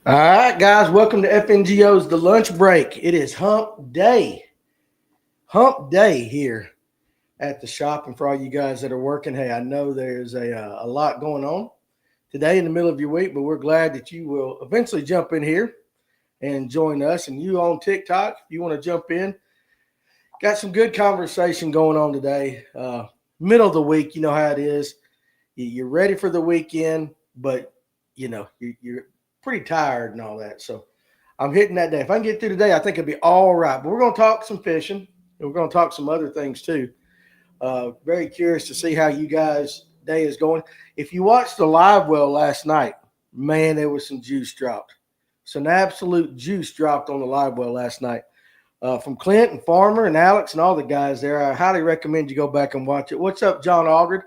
All right, guys, welcome to FNGO's The Lunch Break. It is hump day. Hump day here at the shop. And for all you guys that are working, hey, I know there's a lot going on today in the middle of your week, but we're glad that you will eventually jump in here and join us. And you on TikTok, if you want to jump in, got some good conversation going on today. Middle of the week, you know how it is. You're ready for the weekend, but, you're pretty tired and all that. So I'm hitting that day. If I can get through today, I think it'll be all right. But we're going to talk some fishing, and we're going to talk some other things too. Very curious to see how you guys' day is going. If you watched the live well last night, man, there was some juice dropped. Some absolute juice dropped on the live well last night. From Clint and Farmer and Alex and all the guys there. I highly recommend you go back and watch it. What's up, John Algard?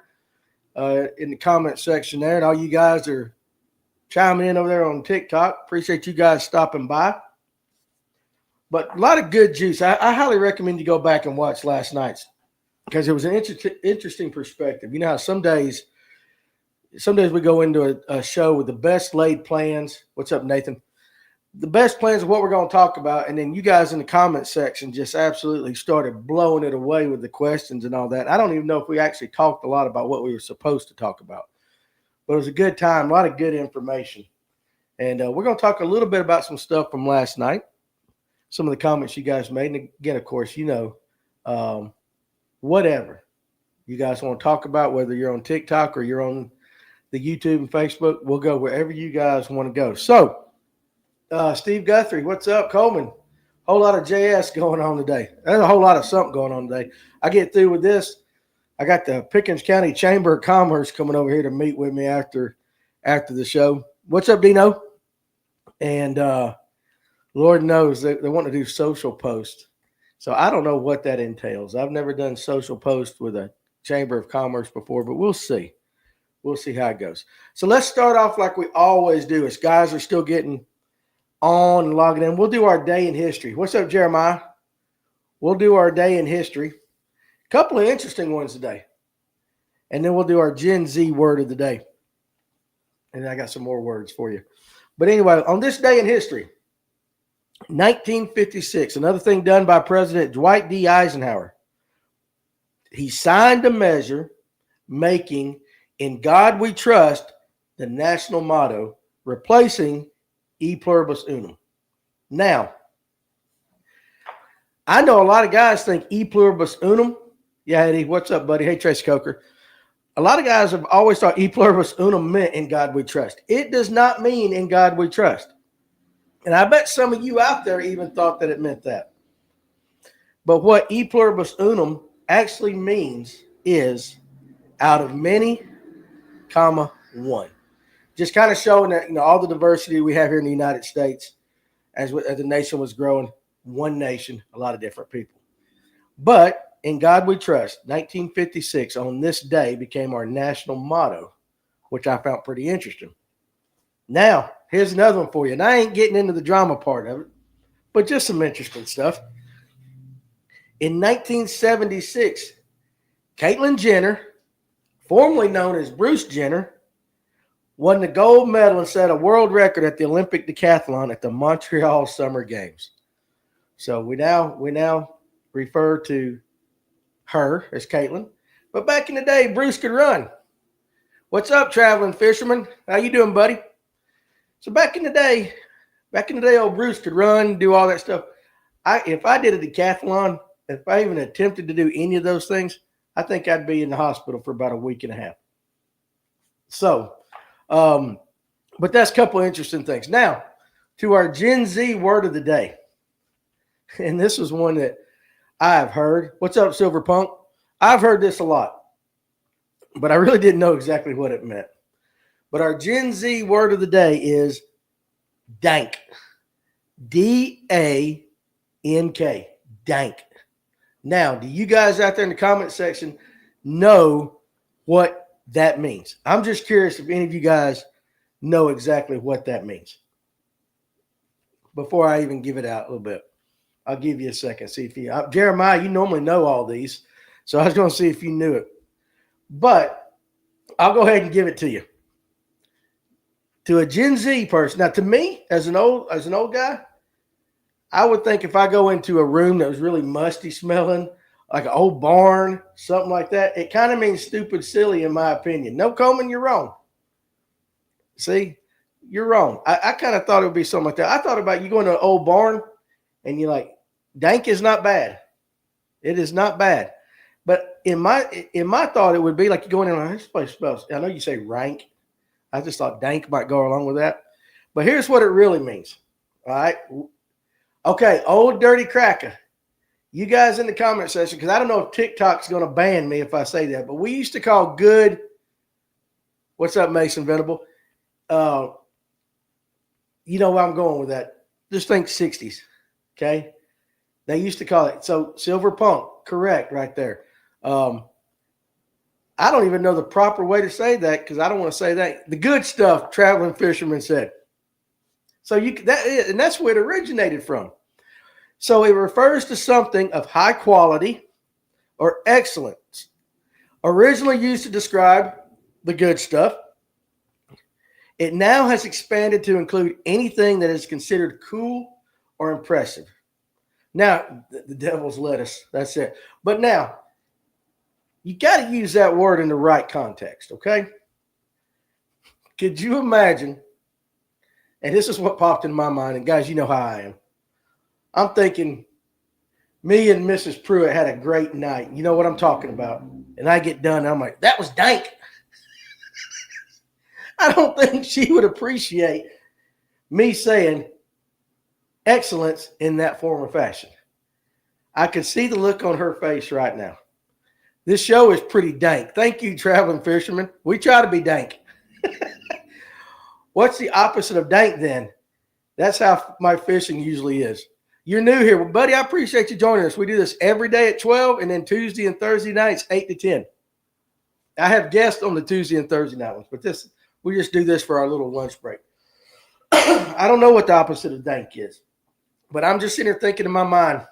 In the comment section there. And all you guys are chiming in over there on TikTok. Appreciate you guys stopping by. But a lot of good juice. I highly recommend you go back and watch last night's because it was an interesting perspective. You know how some days we go into a show with the best laid plans. What's up, Nathan? The best plans of what we're going to talk about, and then you guys in the comment section just absolutely started blowing it away with the questions and all that. I don't even know if we actually talked a lot about what we were supposed to talk about. But it was a good time, a lot of good information. And we're going to talk a little bit about some stuff from last night, some of the comments you guys made. And again, of course, whatever you guys want to talk about, whether you're on TikTok or you're on the YouTube and Facebook, we'll go wherever you guys want to go. So, Steve Guthrie, what's up? Coleman, whole lot of JS going on today. There's a whole lot of something going on today. I get through with this. I got the Pickens County Chamber of Commerce coming over here to meet with me after the show. What's up, Dino? And Lord knows they want to do social posts. So I don't know what that entails. I've never done social posts with a Chamber of Commerce before, but we'll see. We'll see how it goes. So let's start off like we always do. As guys are still getting on and logging in, we'll do our day in history. What's up, Jeremiah? We'll do our day in history. Couple of interesting ones today. And then we'll do our Gen Z word of the day. And I got some more words for you. But anyway, on this day in history, 1956, another thing done by President Dwight D. Eisenhower. He signed a measure making "In God We Trust" the national motto, replacing "E Pluribus Unum." Now, I know a lot of guys think "E Pluribus Unum." Yeah, Eddie, what's up, buddy? Hey, Tracy Coker. A lot of guys have always thought "E Pluribus Unum" meant "In God We Trust." It does not mean "In God We Trust." And I bet some of you out there even thought that it meant that. But what "E Pluribus Unum" actually means is out of many, comma, one. Just kind of showing that, all the diversity we have here in the United States as the nation was growing, one nation, a lot of different people. But "In God We Trust," 1956, on this day became our national motto, which I found pretty interesting. Now, here's another one for you. And I ain't getting into the drama part of it, but just some interesting stuff. In 1976, Caitlyn Jenner, formerly known as Bruce Jenner, won the gold medal and set a world record at the Olympic decathlon at the Montreal Summer Games. So we now refer to her as Caitlyn. But back in the day, Bruce could run. What's up, traveling fisherman? How you doing, buddy? So back in the day, old Bruce could run, do all that stuff. If I did a decathlon, if I even attempted to do any of those things, I think I'd be in the hospital for about a week and a half. So, but that's a couple of interesting things. Now, to our Gen Z word of the day. And this is one that I've heard. What's up, Silver Punk? I've heard this a lot, but I really didn't know exactly what it meant. But our Gen Z word of the day is dank. D-A-N-K. Dank. Now, do you guys out there in the comment section know what that means? I'm just curious if any of you guys know exactly what that means. Before I even give it out a little bit, I'll give you a second. See if you, Jeremiah, you normally know all these, so I was going to see if you knew it. But I'll go ahead and give it to you. To a Gen Z person, now to me, as an old guy, I would think if I go into a room that was really musty smelling, like an old barn, something like that, it kind of means stupid, silly, in my opinion. No, Coleman, you're wrong. See, you're wrong. I kind of thought it would be something like that. I thought about you going to an old barn and you're like, dank is not bad. It is not bad. But in my thought, it would be like you going in and this place smells. I know you say rank. I just thought dank might go along with that. But here's what it really means. All right. Okay, old dirty cracker. You guys in the comment section, because I don't know if TikTok's going to ban me if I say that, but we used to call good. What's up, Mason Venable? You know where I'm going with that. Just think 60s. Okay. They used to call it. So silver punk, correct right there. I don't even know the proper way to say that because I don't want to say that. The good stuff, traveling fisherman said. So and that's where it originated from. So it refers to something of high quality or excellence. Originally used to describe the good stuff. It now has expanded to include anything that is considered cool or impressive. Now, the devil's lettuce, that's it. But now, you got to use that word in the right context, okay? Could you imagine, and this is what popped in my mind, and guys, you know how I am. I'm thinking me and Mrs. Pruitt had a great night. You know what I'm talking about. And I get done, and I'm like, that was dank. I don't think she would appreciate me saying excellence in that form or fashion. I could see the look on her face right now. This show is pretty dank. Thank you, traveling fisherman. We try to be dank. What's the opposite of dank then? That's how my fishing usually is. You're new here. Well, buddy, I appreciate you joining us. We do this every day at 12 and then Tuesday and Thursday nights, 8 to 10. I have guests on the Tuesday and Thursday night ones, but we just do this for our little lunch break. I don't know what the opposite of dank is, but I'm just sitting here thinking in my mind,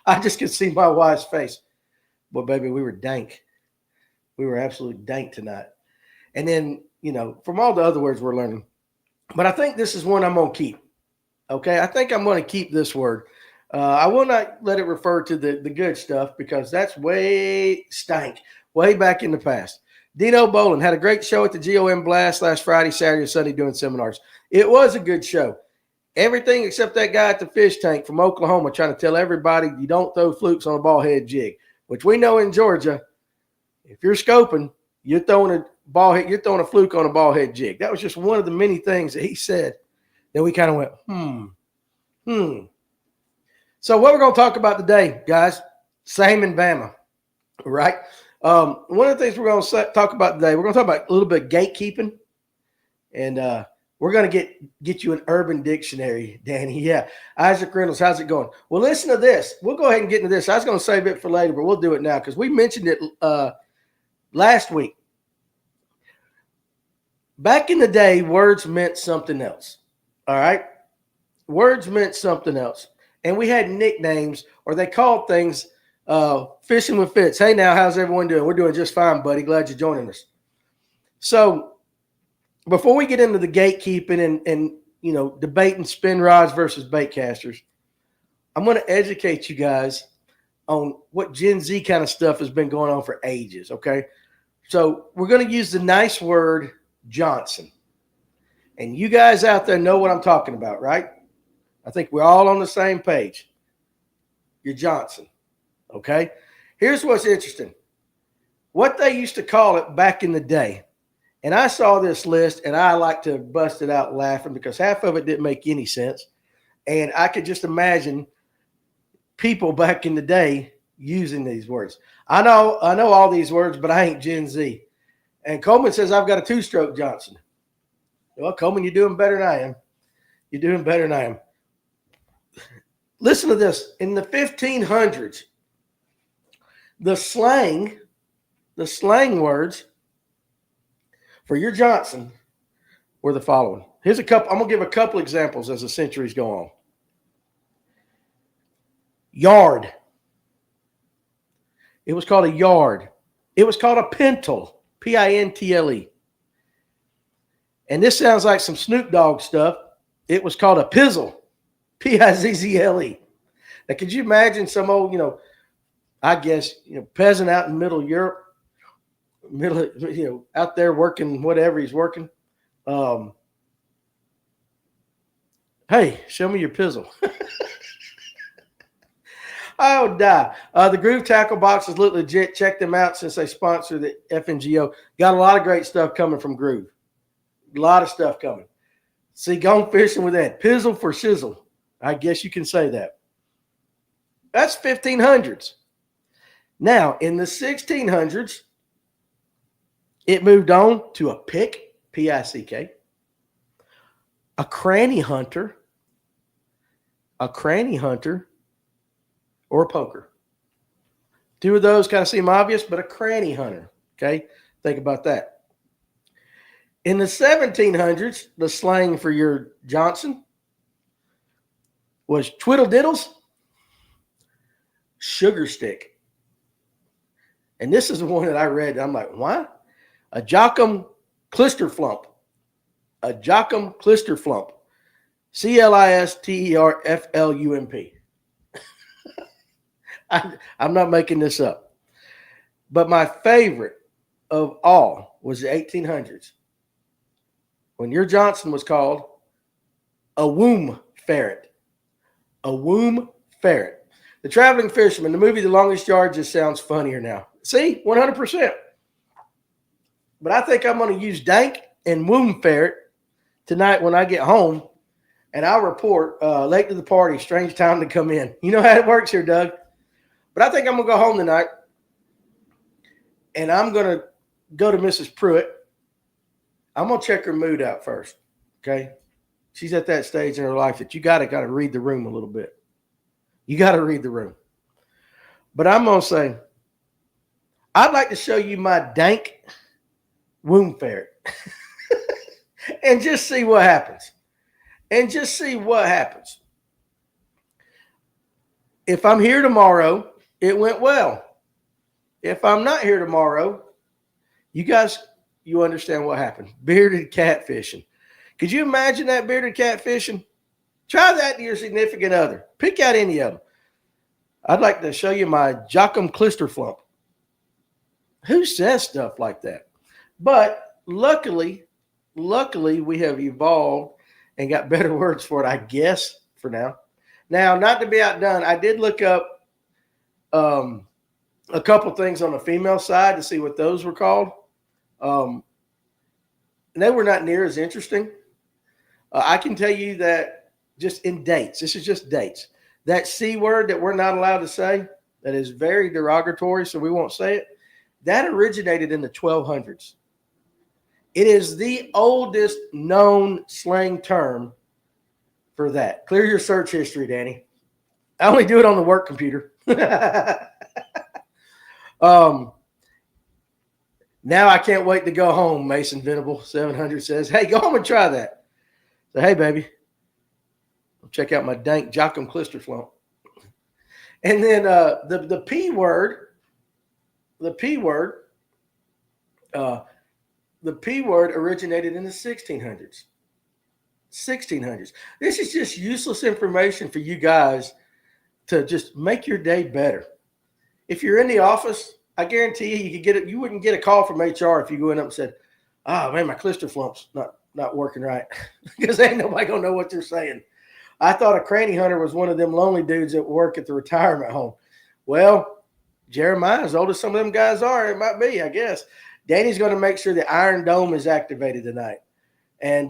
I just could see my wife's face. Well, baby, we were dank. We were absolutely dank tonight. And then, from all the other words we're learning. But I think this is one I'm going to keep. Okay? I think I'm going to keep this word. I will not let it refer to the good stuff because that's way back in the past. Dino Bolin had a great show at the GOM Blast last Friday, Saturday, and Sunday doing seminars. It was a good show. Everything except that guy at the fish tank from Oklahoma trying to tell everybody you don't throw flukes on a ball head jig, which we know in Georgia, if you're scoping, you're throwing a fluke on a ball head jig. That was just one of the many things that he said that we kind of went, So what we're going to talk about today, guys, same in Bama, right? One of the things we're going to talk about today, we're going to talk about a little bit of gatekeeping, and we're going to get you an urban dictionary, Danny. Yeah. Isaac Reynolds, how's it going? Well, listen to this. We'll go ahead and get into this. I was going to save it for later, but we'll do it now because we mentioned it last week. Back in the day, words meant something else. All right? Words meant something else. And we had nicknames, or they called things fishing with Fitz. Hey, now, how's everyone doing? We're doing just fine, buddy. Glad you're joining us. So, before we get into the gatekeeping and debating spin rods versus baitcasters, I'm going to educate you guys on what Gen Z kind of stuff has been going on for ages, okay? So we're going to use the nice word Johnson. And you guys out there know what I'm talking about, right? I think we're all on the same page. You're Johnson, okay? Here's what's interesting. What they used to call it back in the day, and I saw this list, and I like to bust it out laughing because half of it didn't make any sense. And I could just imagine people back in the day using these words. I know all these words, but I ain't Gen Z. And Coleman says, I've got a two-stroke Johnson. Well, Coleman, you're doing better than I am. You're doing better than I am. Listen to this. In the 1500s, the slang words for your Johnson were the following. Here's a couple. I'm going to give a couple examples as the centuries go on. Yard. It was called a yard. It was called a pintle. Pintle. And this sounds like some Snoop Dogg stuff. It was called a pizzle, Pizzle. Now, could you imagine some old, I guess, peasant out in middle Europe, out there working whatever he's working. Hey, show me your pizzle. Oh, die. The Groove Tackle boxes look legit. Check them out since they sponsor the FNGO. Got a lot of great stuff coming from Groove. A lot of stuff coming. See, gone fishing with that. Pizzle for shizzle. I guess you can say that. That's 1500s. Now, in the 1600s, it moved on to a pick, P-I-C-K, a cranny hunter, or a poker. Two of those kind of seem obvious, but a cranny hunter, okay? Think about that. In the 1700s, the slang for your Johnson was twiddle-diddles, sugar stick. And this is the one that I read. I'm like, why? A Jochum Clisterflump. A Jochum Clisterflump. Clisterflump. I'm not making this up. But my favorite of all was the 1800s. When your Johnson was called a womb ferret. A womb ferret. The Traveling Fisherman, the movie The Longest Yard just sounds funnier now. See, 100%. But I think I'm going to use dank and womb ferret tonight when I get home, and I'll report late to the party, strange time to come in. You know how it works here, Doug. But I think I'm going to go home tonight, and I'm going to go to Mrs. Pruitt. I'm going to check her mood out first, okay? She's at that stage in her life that you got to read the room a little bit. You got to read the room. But I'm going to say, I'd like to show you my dank womb ferret and just see what happens. If I'm here tomorrow, it went well. If I'm not here tomorrow, you understand what happened. Bearded catfishing. Could you imagine that bearded catfishing? Try that to your significant other. Pick out any of them. I'd like to show you my Jochum Clisterflump. Who says stuff like that? But luckily, we have evolved and got better words for it, I guess, for now. Now, not to be outdone, I did look up a couple things on the female side to see what those were called. And they were not near as interesting. I can tell you that just in dates, this is just dates, that C word that we're not allowed to say, that is very derogatory, so we won't say it, that originated in the 1200s. It is the oldest known slang term for that. Clear your search history, Danny. I only do it on the work computer. Now I can't wait to go home, Mason Venable 700 says. Hey, go home and try that. So, hey, baby, check out my dank Jochum Clisterflump. And then the P word originated in the 1600s. 1600s. This is just useless information for you guys to just make your day better. If you're in the office, I guarantee you could get it. You wouldn't get a call from HR if you go in up and said, "Oh man, my Clisterflump's not working right," because ain't nobody gonna know what they're saying. I thought a cranny hunter was one of them lonely dudes that work at the retirement home. Well, Jeremiah, as old as some of them guys are, it might be, I guess. Danny's going to make sure the Iron Dome is activated tonight. And,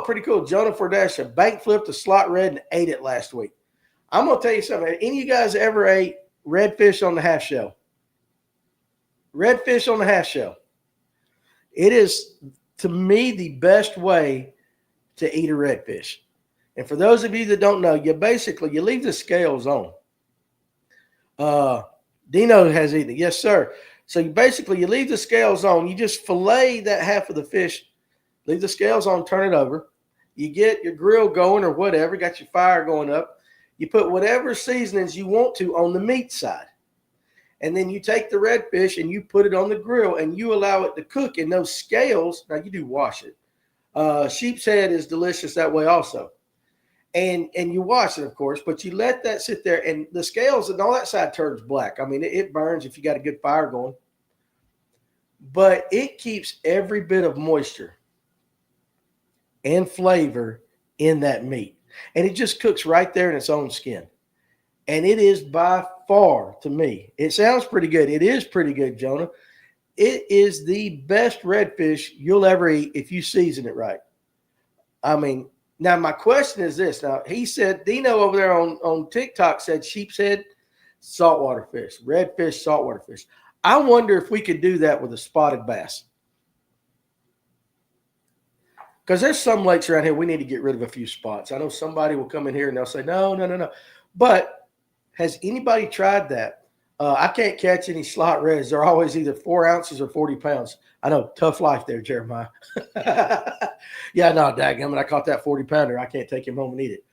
pretty cool. Jonah Fordesha bank flipped a slot red and ate it last week. I'm going to tell you something. Any of you guys ever ate redfish on the half shell? Redfish on the half shell. It is, to me, the best way to eat a redfish. And for those of you that don't know, you leave the scales on. Dino has eaten it. Yes, sir. So you leave the scales on. You just fillet that half of the fish, leave the scales on, turn it over. You get your grill going or whatever, got your fire going up. You put whatever seasonings you want to on the meat side. And then you take the redfish and you put it on the grill and you allow it to cook. And those scales, now you do wash it. Sheep's head is delicious that way also. And you wash it, of course, but you let that sit there, and the scales and all that side turns black. I mean, it burns if you got a good fire going, but it keeps every bit of moisture and flavor in that meat. And it just cooks right there in its own skin. And it is by far, to me, it sounds pretty good. It is pretty good, Jonah. It is the best redfish you'll ever eat if you season it right. I mean, now my question is this. Now, he said, Dino over there on TikTok said sheep's head, saltwater fish, redfish, saltwater fish. I wonder if we could do that with a spotted bass. Because there's some lakes around here we need to get rid of a few spots. I know somebody will come in here and they'll say, no. But has anybody tried that? I can't catch any slot reds. They're always either 4 ounces or 40 pounds. I know, tough life there, Jeremiah. Yeah, no, dadgummit, I caught that 40-pounder. I can't take him home and eat it.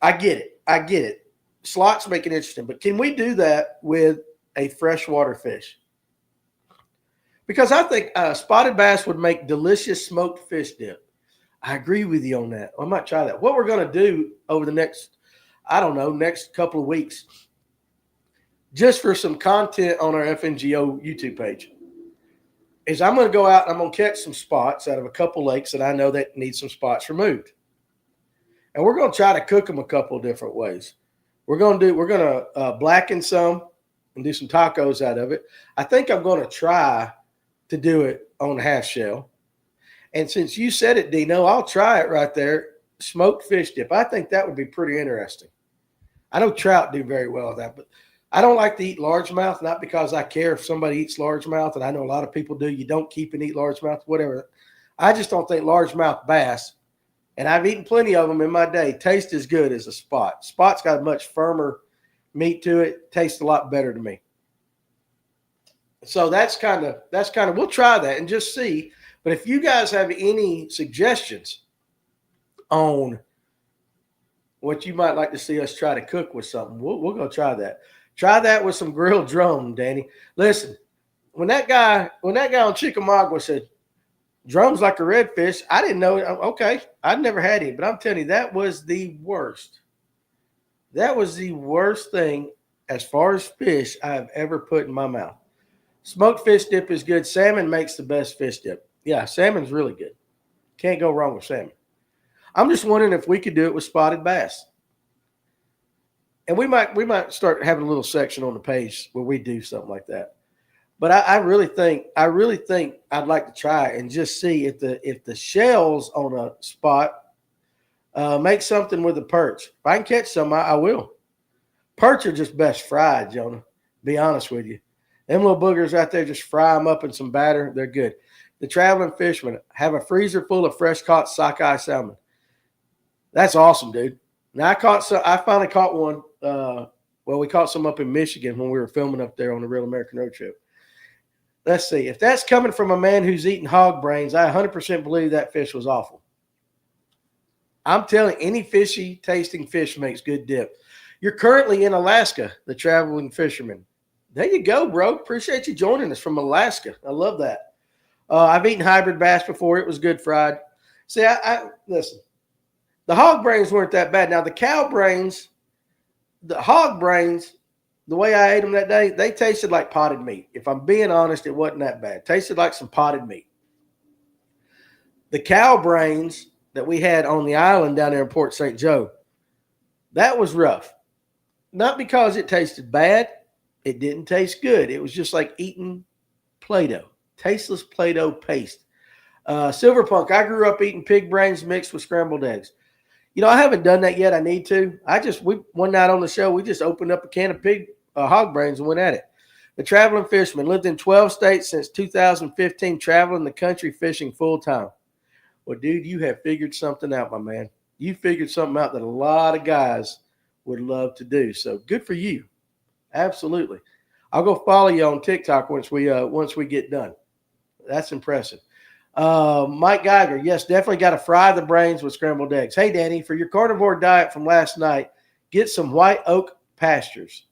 I get it. Slots make it interesting. But can we do that with a freshwater fish? Because I think spotted bass would make delicious smoked fish dip. I agree with you on that. I might try that. What we're going to do over the next couple of weeks, just for some content on our FNGO YouTube page, is I'm going to go out and I'm going to catch some spots out of a couple lakes that I know that need some spots removed. And we're going to try to cook them a couple of different ways. We're going to blacken some and do some tacos out of it. I think I'm going to try to do it on half shell. And since you said it, Dino, I'll try it right there. Smoked fish dip. I think that would be pretty interesting. I know trout do very well with that, but I don't like to eat largemouth, not because I care if somebody eats largemouth, and I know a lot of people do. You don't keep and eat largemouth, whatever. I just don't think largemouth bass, and I've eaten plenty of them in my day, taste as good as a spot. Spot's got a much firmer meat to it, tastes a lot better to me. So that's kind of we'll try that and just see. But if you guys have any suggestions on what you might like to see us try to cook with something, we'll go try that. Try that with some grilled drum, Danny. Listen, when that guy on Chickamauga said drum's like a redfish, I didn't know. Okay, I'd never had any, but I'm telling you, that was the worst. That was the worst thing as far as fish I've ever put in my mouth. Smoked fish dip is good. Salmon makes the best fish dip. Yeah, salmon's really good. Can't go wrong with salmon. I'm just wondering if we could do it with spotted bass. And we might start having a little section on the page where we do something like that. But I really think I'd like to try it and just see if the shells on a spot make something with the perch. If I can catch some, I will. Perch are just best fried, Jonah. Be honest with you. Them little boogers out there, just fry them up in some batter. They're good. The traveling fishermen have a freezer full of fresh caught sockeye salmon. That's awesome, dude. Now I finally caught one. We caught some up in Michigan when we were filming up there on the Real American Road Trip. Let's see. If that's coming from a man who's eating hog brains, I 100% believe that fish was awful. I'm telling you, any fishy tasting fish makes good dip. You're currently in Alaska, the traveling fisherman. There you go, bro. Appreciate you joining us from Alaska. I love that. I've eaten hybrid bass before. It was good fried. See, I listen. The hog brains weren't that bad. Now, the cow brains, the hog brains, the way I ate them that day, they tasted like potted meat. If I'm being honest, it wasn't that bad. Tasted like some potted meat. The cow brains that we had on the island down there in Port St. Joe, that was rough. Not because it tasted bad. It didn't taste good. It was just like eating Play-Doh. Tasteless Play-Doh paste. Silverpunk, I grew up eating pig brains mixed with scrambled eggs. You know, I haven't done that yet. I need to. One night on the show, we just opened up a can of hog brains and went at it. The traveling fisherman lived in 12 states since 2015, traveling the country fishing full time. Well, dude, you have figured something out, my man. You figured something out that a lot of guys would love to do. So good for you. Absolutely. I'll go follow you on TikTok once we get done. That's impressive. Mike Geiger, yes, definitely got to fry the brains with scrambled eggs. Hey, Danny, for your carnivore diet from last night, get some white oak pastures.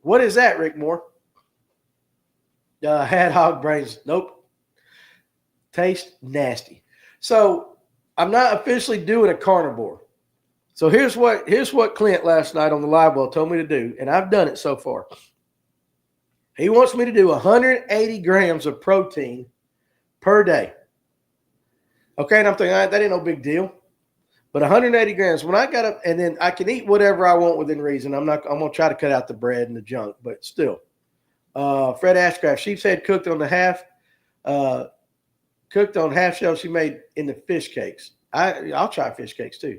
What is that, Rick Moore? Had hog brains. Nope. Taste nasty. So I'm not officially doing a carnivore. So here's what Clint last night on the live well told me to do, and I've done it so far. He wants me to do 180 grams of protein per day. Okay, and I'm thinking, that ain't no big deal. But 180 grams, when I got up, and then I can eat whatever I want within reason. I'm going to try to cut out the bread and the junk, but still. Fred Ashcraft, sheep's head cooked on half shell she made in the fish cakes. I'll try fish cakes too.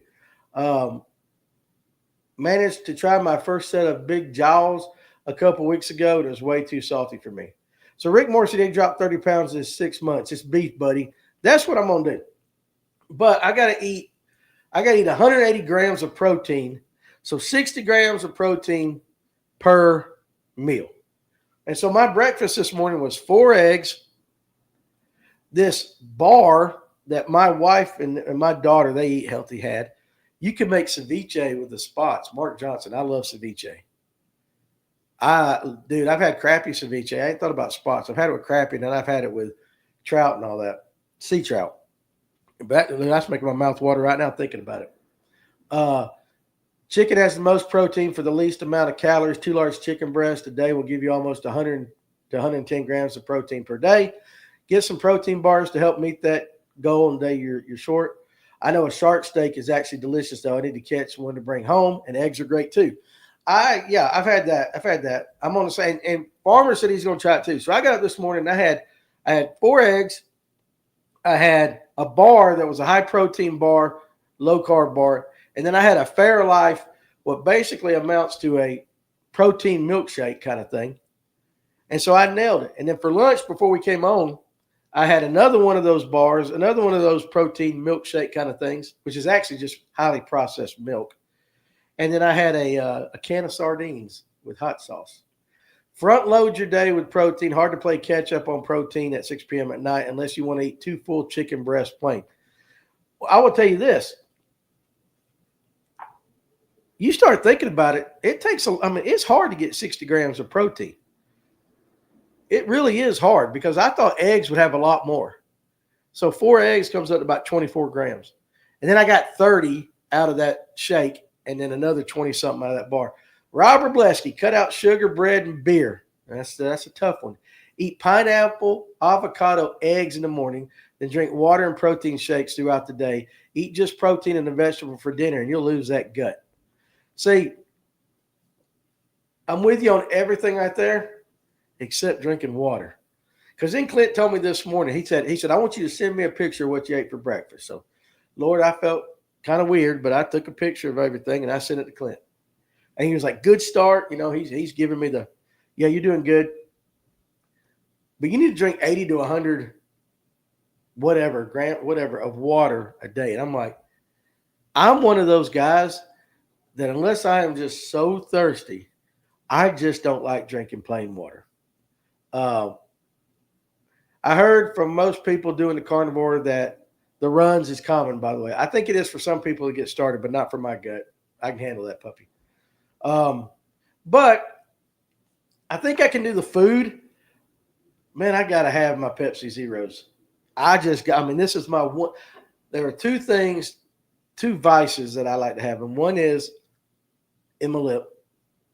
Managed to try my first set of big jaws a couple weeks ago. It was way too salty for me. So Rick Morrissey, they dropped 30 pounds in 6 months. It's beef, buddy. That's what I'm going to do. But I got to eat 180 grams of protein. So 60 grams of protein per meal. And so my breakfast this morning was 4 eggs, this bar that my wife and my daughter, they eat healthy, had. You can make ceviche with the spots. Mark Johnson, I love ceviche. Dude, I've had crappie ceviche. I ain't thought about spots. I've had it with crappie, and then I've had it with trout and all that, sea trout. That's making my mouth water right now thinking about it. Chicken has the most protein for the least amount of calories. 2 large chicken breasts a day will give you almost 100 to 110 grams of protein per day. Get some protein bars to help meet that goal on the day you're short. I know a shark steak is actually delicious, though. I need to catch one to bring home, and eggs are great too. I've had that. I'm on the same. And Farmer said he's going to try it too. So I got up this morning. And I had 4 eggs. I had a bar that was a high protein bar, low carb bar, and then I had a Fairlife, what basically amounts to a protein milkshake kind of thing. And so I nailed it. And then for lunch, before we came on, I had another one of those bars, another one of those protein milkshake kind of things, which is actually just highly processed milk. And then I had a can of sardines with hot sauce. Front load your day with protein. Hard to play catch up on protein at 6 p.m. at night unless you want to eat 2 full chicken breasts plain. Well, I will tell you this. You start thinking about it, it's hard to get 60 grams of protein. It really is hard because I thought eggs would have a lot more. So 4 eggs comes up to about 24 grams. And then I got 30 out of that shake and then another 20-something out of that bar. Robert Blesky, cut out sugar, bread, and beer. That's a tough one. Eat pineapple, avocado, eggs in the morning, then drink water and protein shakes throughout the day. Eat just protein and a vegetable for dinner, and you'll lose that gut. See, I'm with you on everything right there except drinking water. Because then Clint told me this morning, he said, I want you to send me a picture of what you ate for breakfast. So, Lord, I felt kind of weird, but I took a picture of everything, and I sent it to Clint. And he was like, good start. You know, he's giving me yeah, you're doing good. But you need to drink 80 to 100 whatever of water a day. And I'm like, I'm one of those guys that unless I am just so thirsty, I just don't like drinking plain water. I heard from most people doing the carnivore that the runs is common, by the way. I think it is for some people to get started, but not for my gut. I can handle that puppy. But I think I can do the food. Man, I got to have my Pepsi Zeros. This is my one. There are 2 things, 2 vices that I like to have. And one is in my lip,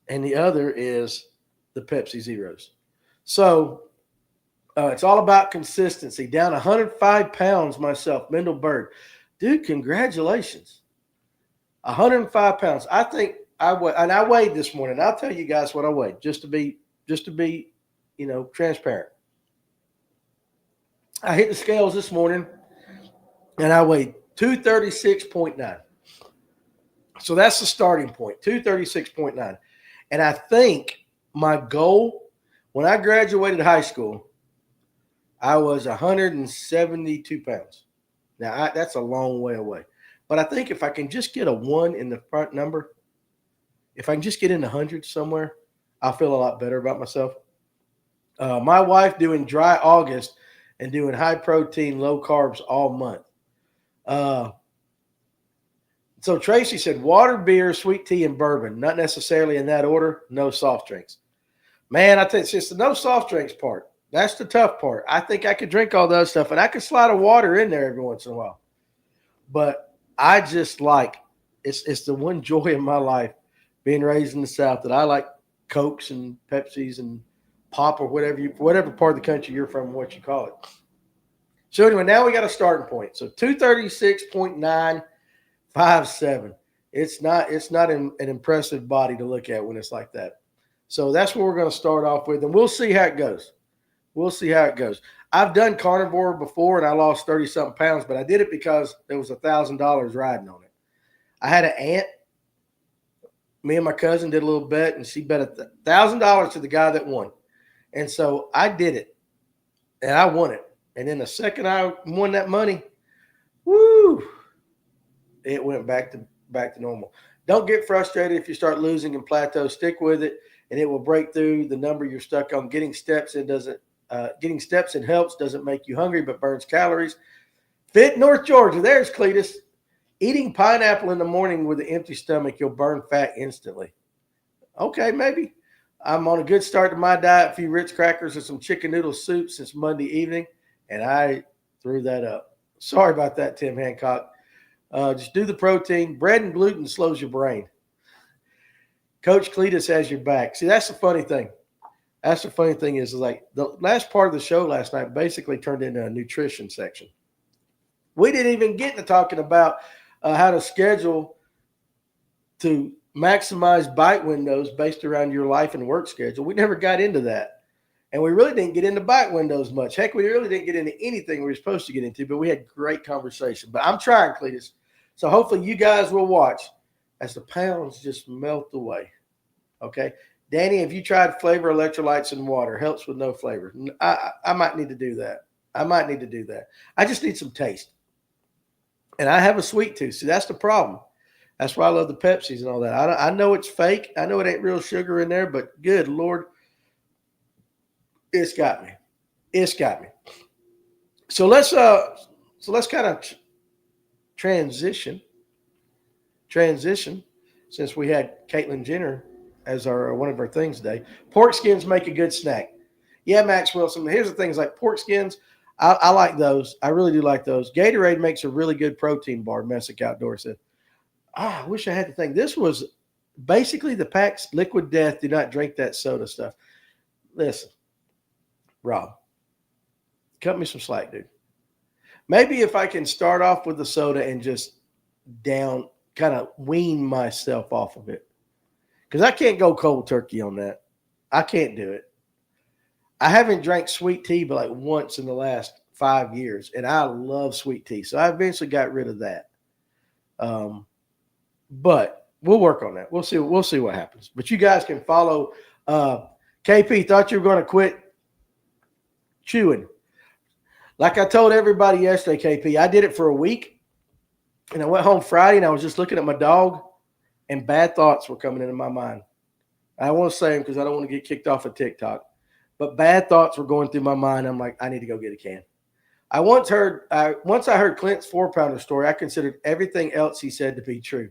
and the other is the Pepsi Zeros. So it's all about consistency. Down 105 pounds myself, Mendel Bird. Dude, congratulations. 105 pounds. I think I weighed this morning. I'll tell you guys what I weighed just to be, transparent. I hit the scales this morning and I weighed 236.9. So that's the starting point, 236.9. And I think my goal when I graduated high school, I was 172 pounds. Now, that's a long way away. But I think if I can just get a 1 in the front number, if I can just get in the hundreds somewhere, I'll feel a lot better about myself. My wife doing dry August and doing high protein, low carbs all month. So Tracy said water, beer, sweet tea, and bourbon. Not necessarily in that order. No soft drinks. Man, I tell you, it's just the no soft drinks part. That's the tough part. I think I could drink all the other stuff, and I could slide a water in there every once in a while. But I just like it's the one joy in my life, being raised in the South, that I like Cokes and Pepsis and pop or whatever part of the country you're from, what you call it. So anyway, now we got a starting point. So 236.957. It's not an impressive body to look at when it's like that. So that's what we're going to start off with, and we'll see how it goes. We'll see how it goes. I've done carnivore before, and I lost 30-something pounds, but I did it because there was $1,000 riding on it. I had an aunt. Me and my cousin did a little bet, and she bet $1,000 to the guy that won. And so I did it, and I won it. And then the second I won that money, woo, it went back to normal. Don't get frustrated if you start losing and plateau. Stick with it, and it will break through the number you're stuck on. Getting steps in helps, doesn't make you hungry, but burns calories. Fit North Georgia. There's Cletus. Eating pineapple in the morning with an empty stomach, you'll burn fat instantly. Okay, maybe. I'm on a good start to my diet, a few Ritz crackers and some chicken noodle soup since Monday evening, and I threw that up. Sorry about that, Tim Hancock. Just do the protein. Bread and gluten slows your brain. Coach Cletus has your back. See, that's the funny thing. That's the funny thing is like the last part of the show last night basically turned into a nutrition section. We didn't even get to talking about how to schedule to maximize bite windows based around your life and work schedule. We never got into that. And we really didn't get into bite windows much. Heck, we really didn't get into anything we were supposed to get into, but we had great conversation. But I'm trying, Cletus. So hopefully you guys will watch as the pounds just melt away. Okay? Danny, have you tried flavor electrolytes in water? Helps with no flavor. I might need to do that. I just need some taste. And I have a sweet tooth. See, that's the problem. That's why I love the Pepsis and all that. I know it's fake. I know it ain't real sugar in there, but good Lord, it's got me. So let's kind of transition since we had Caitlyn Jenner as one of our things today. Pork skins make a good snack. Yeah, Max Wilson. Here's the things like pork skins. I like those. I really do like those. Gatorade makes a really good protein bar, Messick Outdoor said. I wish I had the thing. This was basically the Pack's Liquid Death. Do not drink that soda stuff. Listen, Rob, cut me some slack, dude. Maybe if I can start off with the soda and just kind of wean myself off of it. Because I can't go cold turkey on that. I can't do it. I haven't drank sweet tea but like once in the last 5 years, and I love sweet tea. So I eventually got rid of that. But we'll work on that. We'll see what happens. But you guys can follow KP. Thought you were going to quit chewing. Like I told everybody yesterday, KP, I did it for a week, and I went home Friday, and I was just looking at my dog, and bad thoughts were coming into my mind. I don't want to say them because I don't want to get kicked off of TikTok. But bad thoughts were going through my mind. I'm like, I need to go get a can. Once I heard Clint's 4-pounder story, I considered everything else he said to be true.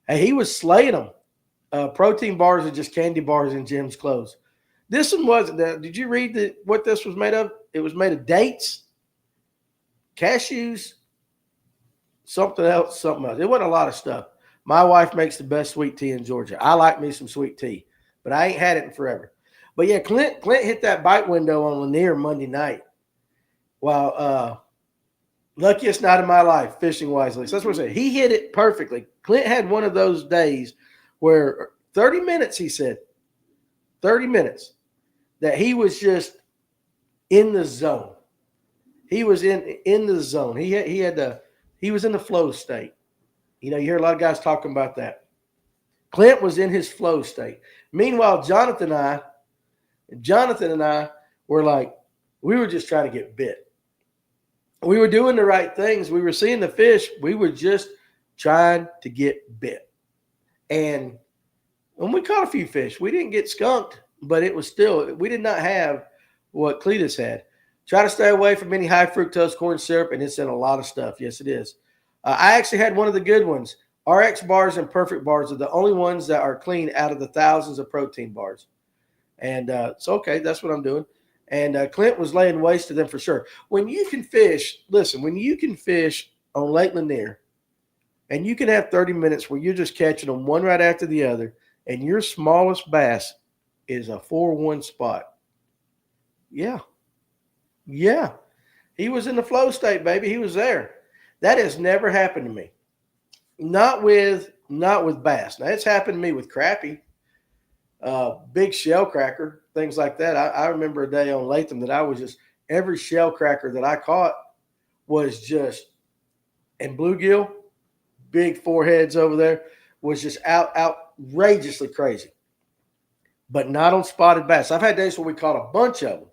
Hey, he was slaying them. Protein bars are just candy bars in Jim's clothes. This one wasn't. Did you read what this was made of? It was made of dates, cashews, something else. It wasn't a lot of stuff. My wife makes the best sweet tea in Georgia. I like me some sweet tea, but I ain't had it in forever. But yeah, Clint hit that bite window on Lanier Monday night. Wow, luckiest night of my life, fishing wisely. So that's what I said. He hit it perfectly. Clint had one of those days where 30 minutes, he said, 30 minutes, that he was just in the zone. He was in the zone. He was in the flow state. You know, you hear a lot of guys talking about that. Clint was in his flow state. Meanwhile, Jonathan and I were like, we were just trying to get bit. We were doing the right things. We were seeing the fish. We were just trying to get bit. And when we caught a few fish, we didn't get skunked, but it was still, we did not have what Cletus had. Try to stay away from any high fructose corn syrup, and it's in a lot of stuff. Yes, it is. I actually had one of the good ones. RX bars and Perfect bars are the only ones that are clean out of the thousands of protein bars. And so, okay, that's what I'm doing. And Clint was laying waste to them for sure. When you can fish, listen, when you can fish on Lake Lanier and you can have 30 minutes where you're just catching them one right after the other, and your smallest bass is a 4-1 spot. Yeah. Yeah. He was in the flow state, baby. He was there. That has never happened to me. Not with bass. Now, it's happened to me with crappie, big shell cracker, things like that. I remember a day on Latham that I was just, every shell cracker that I caught was just, and bluegill, big foreheads over there, was just outrageously crazy. But not on spotted bass. I've had days where we caught a bunch of them,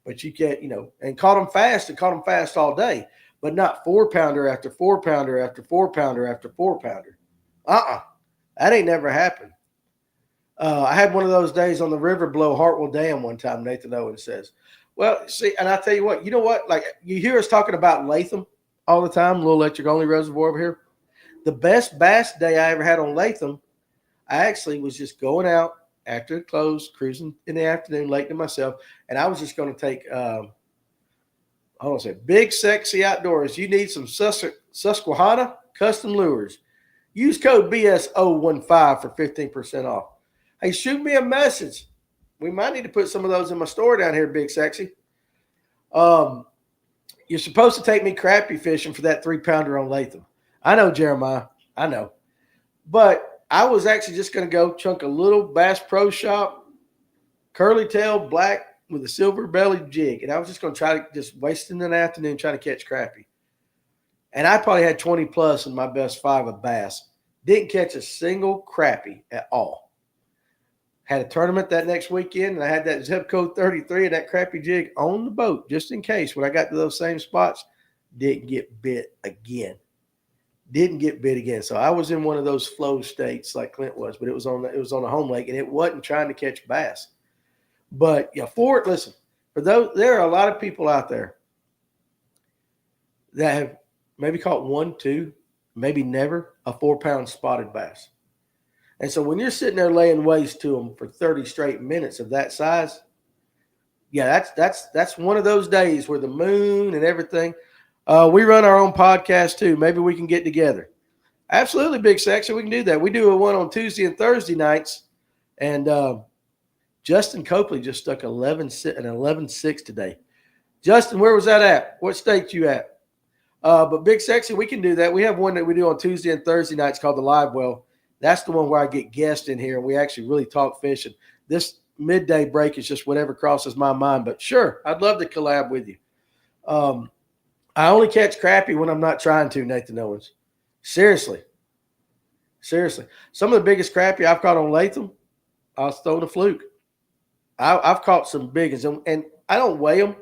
but you can't, and caught them fast all day, but not 4-pounder after 4-pounder after 4-pounder after 4-pounder. That ain't never happened. I had one of those days on the river below Hartwell Dam one time, Nathan Owen says. Well, see, and I tell you what, like you hear us talking about Latham all the time, Little Electric Only Reservoir over here. The best bass day I ever had on Latham, I actually was just going out after it closed, cruising in the afternoon, late to myself, and I was just going to take, Big Sexy Outdoors. You need some Susquehanna custom lures. Use code BS015 for 15% off. Hey, shoot me a message. We might need to put some of those in my store down here, Big Sexy. You're supposed to take me crappie fishing for that 3-pounder on Latham. I know, Jeremiah. I know. But I was actually just going to go chunk a little Bass Pro Shop, curly tail, black with a silver belly jig. And I was just going to try to just waste an afternoon trying to catch crappie. And I probably had 20 plus in my best 5 of bass. Didn't catch a single crappie at all. Had a tournament that next weekend, and I had that zip code 33 and that crappie jig on the boat just in case when I got to those same spots. Didn't get bit again. So I was in one of those flow states like Clint was, but it was on a home lake, and it wasn't trying to catch bass. But yeah, for those, there are a lot of people out there that have maybe caught 1, 2, maybe never a 4-pound spotted bass. And so when you're sitting there laying waste to them for 30 straight minutes of that size, yeah, that's one of those days where the moon and everything. We run our own podcast too. Maybe we can get together. Absolutely, Big Section. We can do that. We do a one on Tuesday and Thursday nights. And Justin Copley just stuck 11.6 today. Justin, where was that at? What state you at? But Big Section, we can do that. We have one that we do on Tuesday and Thursday nights called the Live Well. That's the one where I get guests in here and we actually really talk fishing. This midday break is just whatever crosses my mind. But sure, I'd love to collab with you. I only catch crappie when I'm not trying to, Nathan Owens. Seriously. Some of the biggest crappie I've caught on Latham, I was throwing a fluke. I've caught some big ones, and I don't weigh them.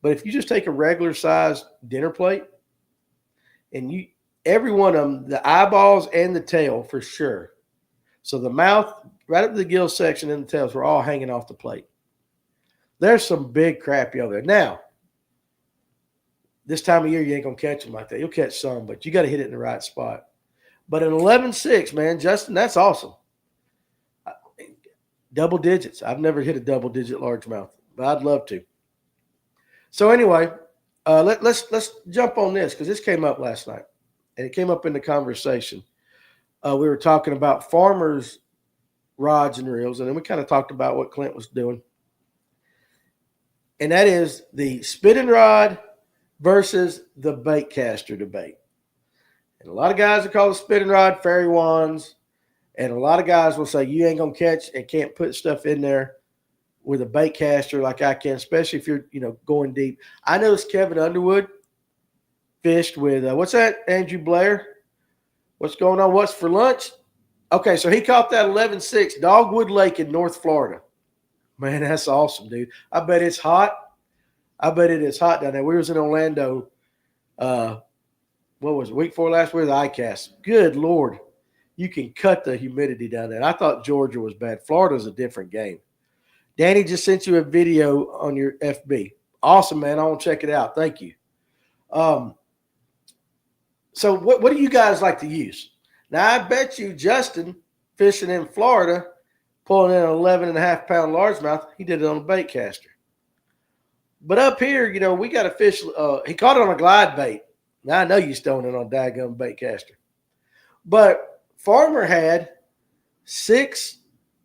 But if you just take a regular size dinner plate, and every one of them, the eyeballs and the tail for sure. So the mouth, right up to the gill section and the tails were all hanging off the plate. There's some big crappie over there. Now, this time of year, you ain't going to catch them like that. You'll catch some, but you got to hit it in the right spot. But an 11.6, man, Justin, that's awesome. Double digits. I've never hit a double-digit largemouth, but I'd love to. So anyway, let's jump on this because this came up last night, and it came up in the conversation. We were talking about farmers' rods and reels, and then we kind of talked about what Clint was doing. And that is the spinning rod versus the baitcaster debate. And a lot of guys will call the spinning rod fairy wands, and a lot of guys will say you ain't going to catch and can't put stuff in there with a baitcaster like I can, especially if you're, going deep. I noticed Kevin Underwood fished with, what's that, Andrew Blair? What's going on? What's for lunch? Okay, so he caught that 11.6 Dogwood Lake in North Florida. Man, that's awesome, dude. I bet it's hot. I bet it is hot down there. We was in Orlando, what was it, week 4 last week, the ICAST. Good Lord. You can cut the humidity down there. I thought Georgia was bad. Florida's a different game. Danny just sent you a video on your FB. Awesome, man. I want to check it out. Thank you. So what do you guys like to use? Now, I bet you Justin, fishing in Florida, pulling in an 11.5-pound largemouth, he did it on a baitcaster. But up here, we got a fish. He caught it on a glide bait. Now I know you stoned it on daggum baitcaster. But Farmer had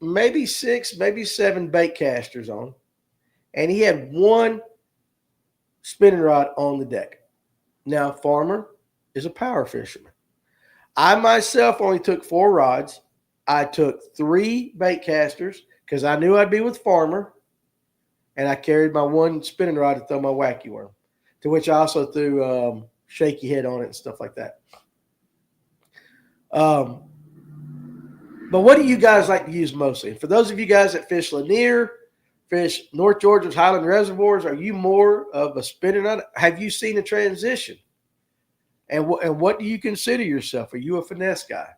maybe seven bait casters on, and he had one spinning rod on the deck. Now, Farmer is a power fisherman. I myself only took 4 rods. I took 3 bait casters because I knew I'd be with Farmer, and I carried my one spinning rod to throw my wacky worm, to which I also threw shaky head on it and stuff like that. But what do you guys like to use mostly? And for those of you guys that fish Lanier, fish North Georgia's Highland Reservoirs, are you more of a spinning rod? Have you seen a transition? And what do you consider yourself? Are you a finesse guy?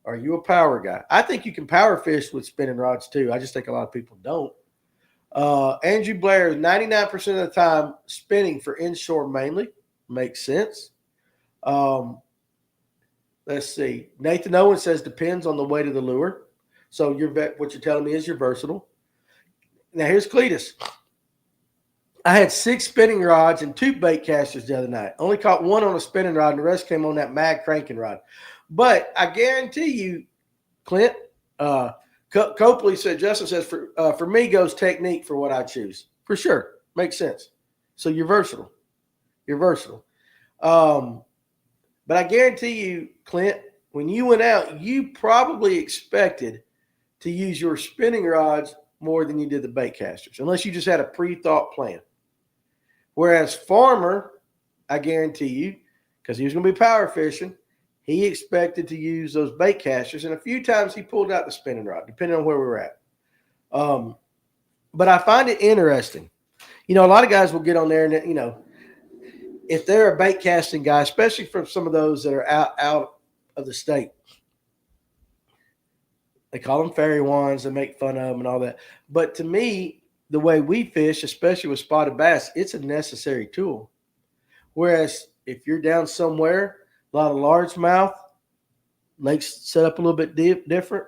Are you a power guy? I think you can power fish with spinning rods too. I just think a lot of people don't. Andrew Blair is 99% of the time spinning for inshore mainly. Makes sense. Let's see. Nathan Owen says depends on the weight of the lure. So what you're telling me is you're versatile. Now here's Cletus. I had 6 spinning rods and 2 bait casters the other night. Only caught 1 on a spinning rod, and the rest came on that mag cranking rod. But I guarantee you, Clint, Copley said, Justin says, for me goes technique for what I choose. For sure. Makes sense. So you're versatile. You're versatile. But I guarantee you, Clint, when you went out, you probably expected to use your spinning rods more than you did the bait casters, unless you just had a pre-thought plan. Whereas Farmer, I guarantee you, because he was going to be power fishing, he expected to use those bait casters, and a few times he pulled out the spinning rod, depending on where we were at. But I find it interesting. A lot of guys will get on there and, if they're a bait casting guy, especially from some of those that are out of the state, they call them fairy wands, they make fun of them and all that. But to me, the way we fish, especially with spotted bass, it's a necessary tool. Whereas if you're down somewhere, a lot of largemouth, lakes set up a little bit different,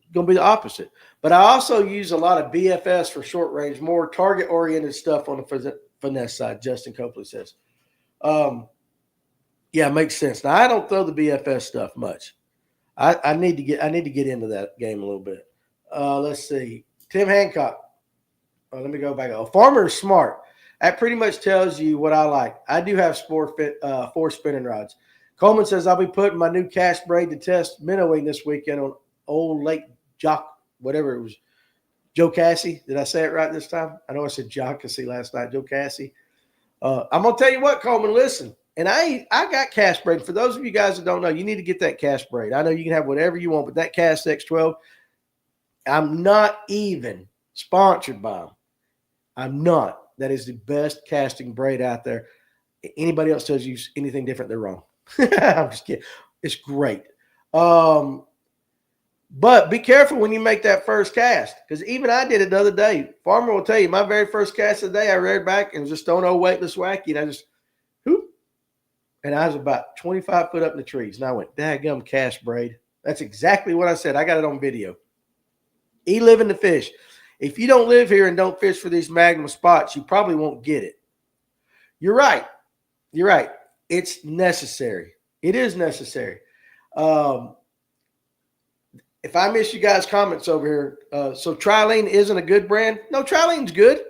it's going to be the opposite. But I also use a lot of BFS for short range, more target-oriented stuff on the finesse side, Justin Copley says. Yeah, makes sense. Now, I don't throw the BFS stuff much. I need to get into that game a little bit. Let's see. Tim Hancock. Let me go back. Farmer is smart. That pretty much tells you what I like. I do have 4 spinning rods. Coleman says I'll be putting my new cast braid to test minnowing this weekend on Old Lake Jock, whatever it was. Joe Cassie. Did I say it right this time? I know I said Jockassie last night. Joe Cassie. I'm going to tell you what, Coleman, listen. And I got cast braid. For those of you guys that don't know, you need to get that cast braid. I know you can have whatever you want, but that Cast X12, I'm not even sponsored by them. I'm not. That is the best casting braid out there. Anybody else tells you anything different, they're wrong. I'm just kidding. It's great. But be careful when you make that first cast, because even I did it the other day. Farmer will tell you, my very first cast of the day, I reared back and was just throwing old weightless wacky, and I just, whoop. And I was about 25 foot up in the trees. And I went, daggum cast braid. That's exactly what I said. I got it on video. Living the fish. If you don't live here and don't fish for these Magnum spots, you probably won't get it. You're right. You're right. It's necessary. It is necessary. If I miss you guys' comments over here, so Trilene isn't a good brand? No, Trilene's good.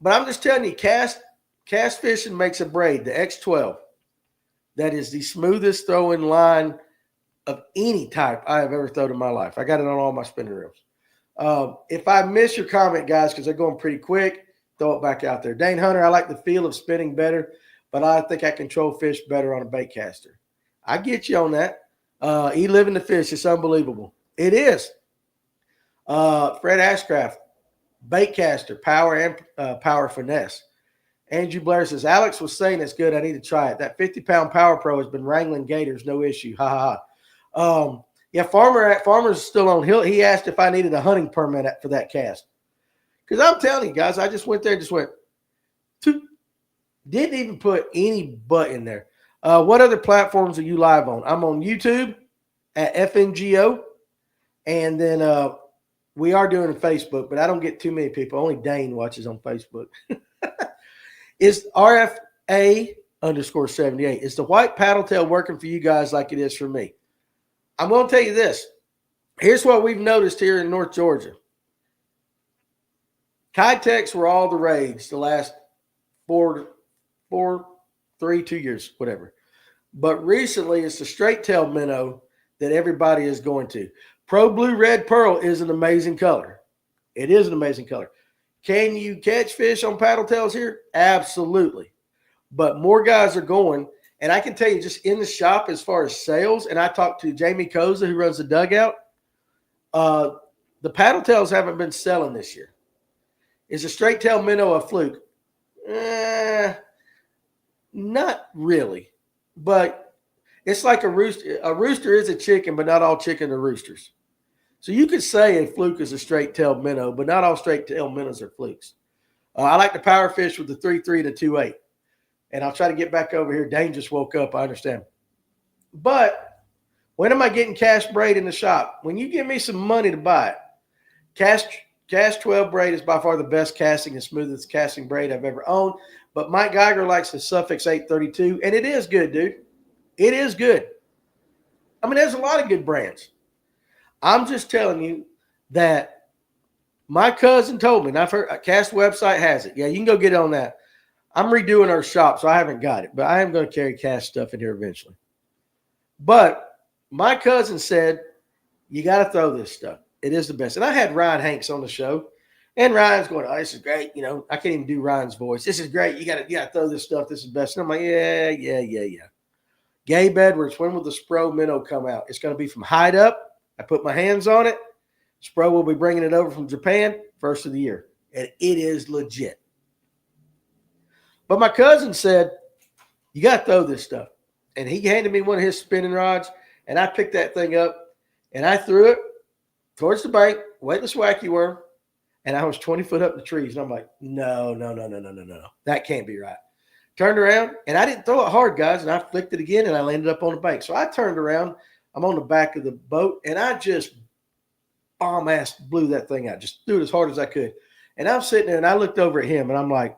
But I'm just telling you, cast fishing makes a braid, the X12. That is the smoothest throwing line of any type I have ever thrown in my life. I got it on all my spinning reels. If I miss your comment, guys, because they're going pretty quick, throw it back out there. Dane Hunter, I like the feel of spinning better, but I think I control fish better on a bait caster. I get you on that. Living the fish, it's unbelievable. It is. Fred Ashcraft, bait caster, power and power finesse. Andrew Blair says, Alex was saying it's good. I need to try it. That 50-pound Power Pro has been wrangling gators, no issue. Ha ha ha. Yeah, Farmer's still on. He asked if I needed a hunting permit for that cast. Because I'm telling you guys, I just went there, didn't even put any butt in there. What other platforms are you live on? I'm on YouTube at FNGO. And then we are doing a Facebook, but I don't get too many people. Only Dane watches on Facebook. Is RFA_78. Is the white paddle tail working for you guys like it is for me? I'm going to tell you this. Here's what we've noticed here in North Georgia. Kitechs were all the rage the last 2 years, whatever. But recently, it's the straight tail minnow that everybody is going to. Pro Blue Red Pearl is an amazing color. It is an amazing color. Can you catch fish on paddle tails here? Absolutely. But more guys are going. And I can tell you just in the shop as far as sales, and I talked to Jamie Koza, who runs the dugout, the paddle tails haven't been selling this year. Is a straight tail minnow a fluke? Not really. But it's like a rooster. A rooster is a chicken, but not all chicken are roosters. So you could say a fluke is a straight-tailed minnow, but not all straight-tailed minnows are flukes. I like to power fish with the 3.3 to 2.8. And I'll try to get back over here. Dane just woke up. I understand. But when am I getting cast braid in the shop? When you give me some money to buy it. Cast 12 braid is by far the best casting and smoothest casting braid I've ever owned. But Mike Geiger likes the Suffix 832, and it is good, dude. It is good. I mean, there's a lot of good brands. I'm just telling you that my cousin told me, and I've heard Cast website has it. Yeah, you can go get it on that. I'm redoing our shop, so I haven't got it, but I am going to carry Cast stuff in here eventually. But my cousin said, you got to throw this stuff. It is the best. And I had Ryan Hanks on the show, and Ryan's going, oh, this is great. You know, I can't even do Ryan's voice. This is great. You got to throw this stuff. This is best. And I'm like, yeah. Gabe Edwards, when will the Spro minnow come out? It's going to be from Hide Up. I put my hands on it. Spro will be bringing it over from Japan first of the year. And it is legit. But my cousin said, you got to throw this stuff. And he handed me one of his spinning rods, and I picked that thing up, and I threw it towards the bank, weightless wacky worm, and I was 20 foot up in the trees. And I'm like, no. That can't be right. Turned around, and I didn't throw it hard, guys, and I flicked it again, and I landed up on the bank. So I turned around. I'm on the back of the boat, and I just bomb-ass blew that thing out. Just threw it as hard as I could. And I'm sitting there, and I looked over at him, and I'm like,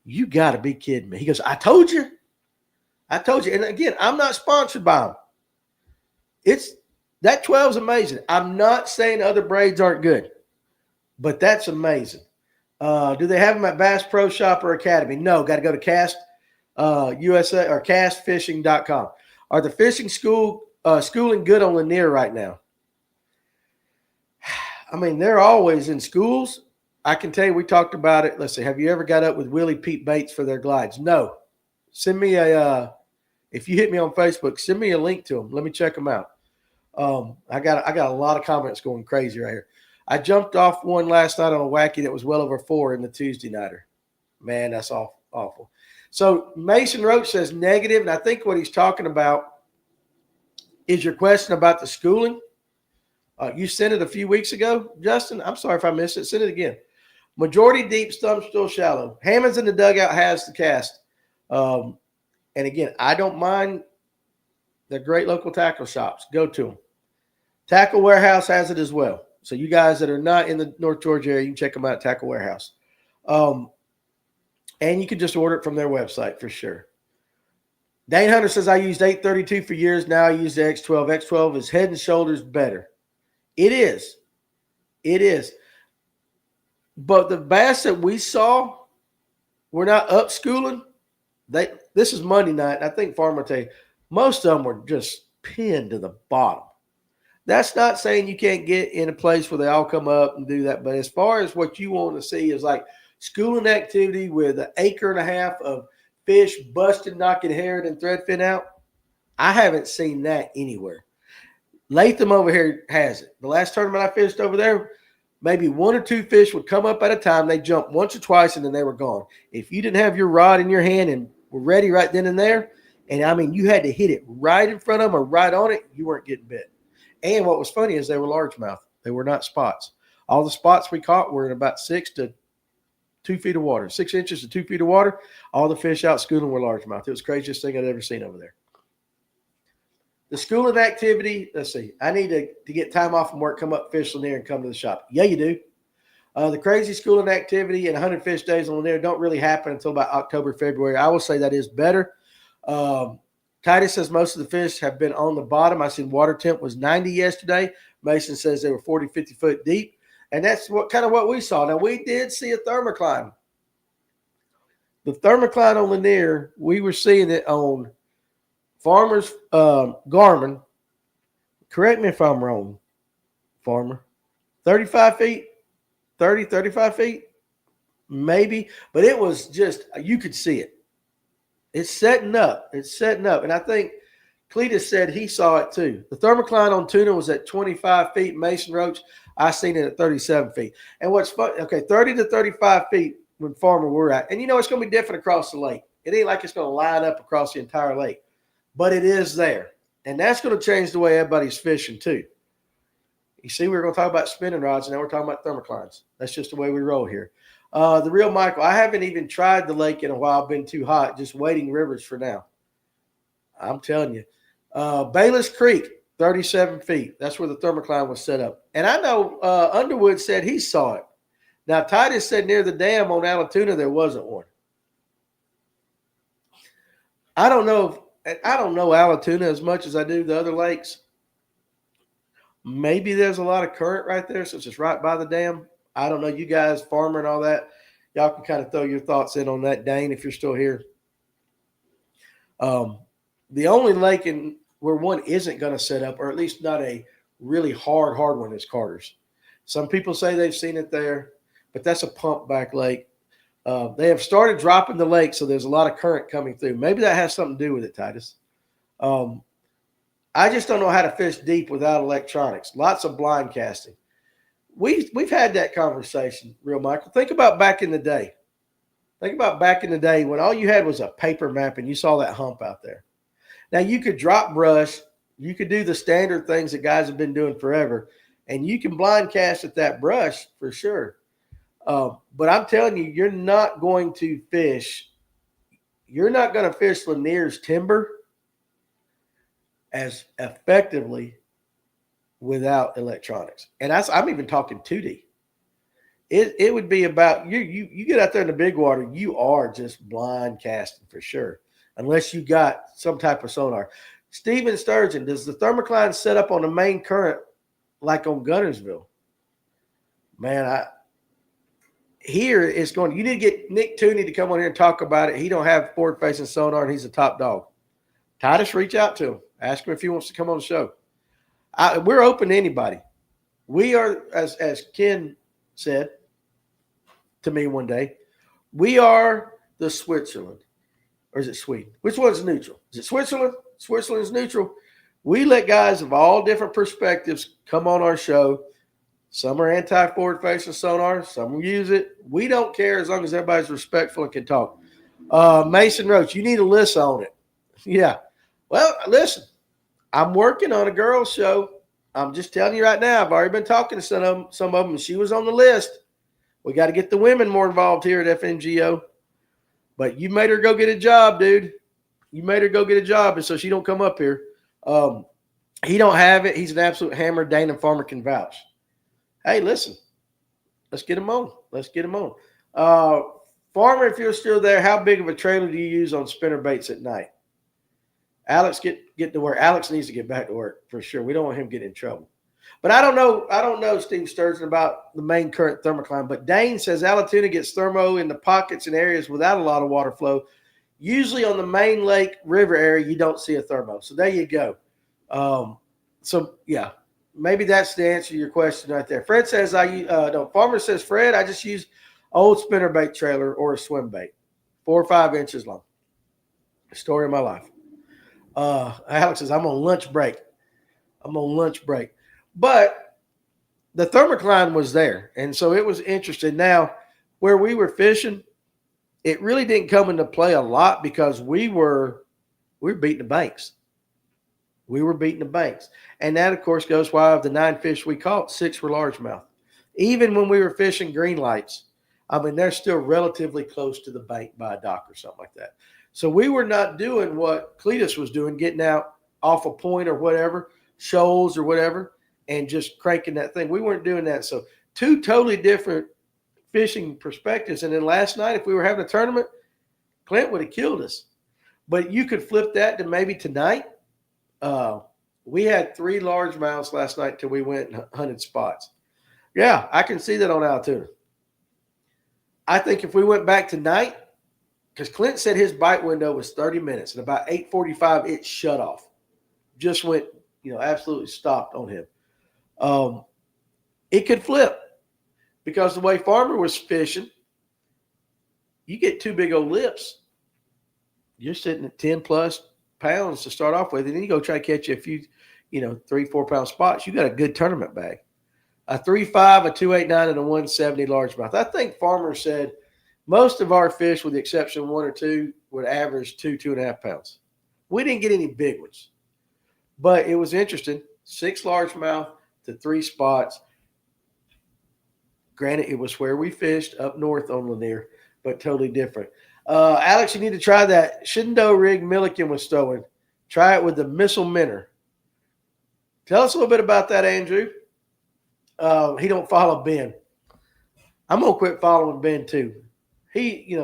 you got to be kidding me. He goes, I told you. And, again, I'm not sponsored by him. That 12 is amazing. I'm not saying other braids aren't good, but that's amazing. Do they have them at Bass Pro Shop or Academy? No, got to go to Cast USA or castfishing.com. Are the fishing schooling good on Lanier right now? I mean, they're always in schools. I can tell you, we talked about it. Let's see. Have you ever got up with Willie Pete Baits for their glides? No. Send me if you hit me on Facebook, send me a link to them. Let me check them out. I got a lot of comments going crazy right here. I jumped off one last night on a wacky that was well over 4 in the Tuesday nighter. Man, that's awful. So Mason Roach says negative, and I think what he's talking about is your question about the schooling. You sent it a few weeks ago, Justin. I'm sorry if I missed it. Send it again. Majority deep, some still shallow. Hammond's in the dugout has the cast. And again, I don't mind the great local tackle shops. Go to them. Tackle Warehouse has it as well. So you guys that are not in the North Georgia area, you can check them out at Tackle Warehouse. And you can just order it from their website for sure. Dane Hunter says, I used 832 for years. Now I use the X12. X12 is head and shoulders better. It is. But the bass that we saw, we're not upschooling. This is Monday night. I think Farmer will tell you, most of them were just pinned to the bottom. That's not saying you can't get in a place where they all come up and do that. But as far as what you want to see is like schooling activity with 1.5 acres of fish busting, knocking herring and threadfin out, I haven't seen that anywhere. Latham over here has it. The last tournament I fished over there, maybe 1 or 2 fish would come up at a time. They jumped once or twice, and then they were gone. If you didn't have your rod in your hand and were ready right then and there, and I mean, you had to hit it right in front of them or right on it, you weren't getting bit. And what was funny is they were largemouth. They were not spots. All the spots we caught were in about 6 to 2 feet of water, 6 inches to 2 feet of water. All the fish out schooling were largemouth. It was the craziest thing I'd ever seen over there. The schooling activity, let's see. I need to get time off from work, come up fish Lanier, and come to the shop. Yeah, you do. The crazy schooling activity and 100 fish days on Lanier don't really happen until about October, February. I will say that is better. Titus says most of the fish have been on the bottom. I seen water temp was 90 yesterday. Mason says they were 40, 50 foot deep. And that's what we saw. Now, we did see a thermocline. The thermocline on Lanier, we were seeing it on Farmer's Garmin. Correct me if I'm wrong, Farmer. 35 feet, 30, 35 feet, maybe. But it was just, you could see it. It's setting up. And I think Cletus said he saw it too. The thermocline on tuna was at 25 feet. Mason Roach, I seen it at 37 feet. And what's fun, 30 to 35 feet when Farmer we're at. And it's going to be different across the lake. It ain't like it's going to line up across the entire lake. But it is there. And that's going to change the way everybody's fishing too. You see, we were going to talk about spinning rods, and now we're talking about thermoclines. That's just the way we roll here. The real Michael, I haven't even tried the lake in a while. Been too hot. Just wading rivers for now. I'm telling you. Bayless Creek, 37 feet. That's where the thermocline was set up. And I know Underwood said he saw it. Now, Titus said near the dam on Allatoona there wasn't one. I don't know Allatoona as much as I do the other lakes. Maybe there's a lot of current right there since it's right by the dam. I don't know. You guys, Farmer and all that, y'all can kind of throw your thoughts in on that, Dane, if you're still here. The only lake where one isn't going to set up, or at least not a really hard one, is Carter's. Some people say they've seen it there, but that's a pump back lake. They have started dropping the lake, so there's a lot of current coming through. Maybe that has something to do with it, Titus. I just don't know how to fish deep without electronics. Lots of blind casting. We've had that conversation, Real Michael. Think about back in the day. Think about back in the day when all you had was a paper map and you saw that hump out there. Now, you could drop brush. You could do the standard things that guys have been doing forever, and you can blind cast at that brush for sure. But I'm telling you, you're not going to fish Lanier's timber as effectively without electronics. And I'm even talking 2D. It would be about you get out there in the big water, you are just blind casting for sure, unless you got some type of sonar. Steven Sturgeon, does the thermocline set up on the main current like on Gunnersville? Man, you need to get Nick Tooney to come on here and talk about it. He don't have forward-facing sonar, and he's a top dog. Titus, reach out to him. Ask him if he wants to come on the show. We're open to anybody. We are, as Ken said to me one day, we are the Switzerland. Or is it Sweden? Which one's neutral? Is it Switzerland? Switzerland's neutral. We let guys of all different perspectives come on our show. Some are anti-forward-facing sonar. Some use it. We don't care as long as everybody's respectful and can talk. Mason Roach, you need a list on it. Yeah. Well, listen, I'm working on a girls' show. I'm just telling you right now, I've already been talking to some of them, and she was on the list. We got to get the women more involved here at FNGO. But you made her go get a job, dude. You made her go get a job, and so she don't come up here. He don't have it. He's an absolute hammer. Dane and Farmer can vouch. Hey, listen, let's get him on. Farmer, if you're still there, how big of a trailer do you use on spinner baits at night? Alex, get to work. Alex needs to get back to work for sure. We don't want him getting in trouble. But I don't know Steve Sturgeon about the main current thermocline. But Dane says Allatoona gets thermo in the pockets and areas without a lot of water flow. Usually on the main lake river area, you don't see a thermo. So there you go. Yeah, maybe that's the answer to your question right there. Fred says Farmer says, Fred, I just use old spinnerbait trailer or a swim bait, 4 or 5 inches long. Story of my life. Alex says, I'm on lunch break. But the thermocline was there, and so it was interesting. Now, where we were fishing, it really didn't come into play a lot because we were beating the banks. And that, of course, goes why of the 9 fish we caught, 6 were largemouth. Even when we were fishing green lights, I mean, they're still relatively close to the bank by a dock or something like that. So we were not doing what Cletus was doing, getting out off a point or whatever, shoals or whatever, and just cranking that thing. We weren't doing that. So two totally different fishing perspectives. And then last night, if we were having a tournament, Clint would have killed us. But you could flip that to maybe tonight. We had 3 largemouths last night till we went and hunted spots. Yeah, I can see that on Altoona. I think if we went back tonight, because Clint said his bite window was 30 minutes, and about 8:45 it shut off. Just went, absolutely stopped on him. It could flip because the way Farmer was fishing, you get 2 big old lips. You're sitting at 10 plus pounds to start off with, and then you go try to catch you a few, 3-4 pound spots. You got a good tournament bag. A 3.5, a 2.89, and a 170 largemouth. I think Farmer said most of our fish, with the exception of 1 or 2, would average 2.5 pounds. We didn't get any big ones, but it was interesting. 6 largemouth to 3 spots. Granted, it was where we fished up north on Lanier, but totally different. Alex, you need to try that Shindo rig Milliken was throwing. Try it with the Missile Minnow. Tell us a little bit about that, Andrew. He don't follow Ben. I'm going to quit following Ben too. He,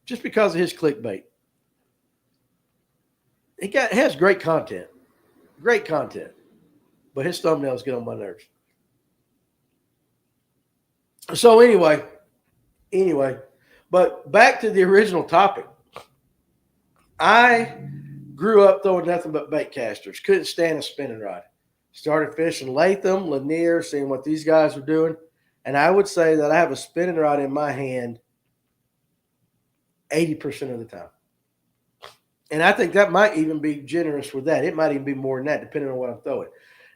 just because of his clickbait. He has great content. Great content. But his thumbnails get on my nerves. So anyway, but back to the original topic. I grew up throwing nothing but bait casters. Couldn't stand a spinning rod. Started fishing Latham, Lanier, seeing what these guys were doing. And I would say that I have a spinning rod in my hand 80% of the time. And I think that might even be generous with that. It might even be more than that, depending on what I'm throwing.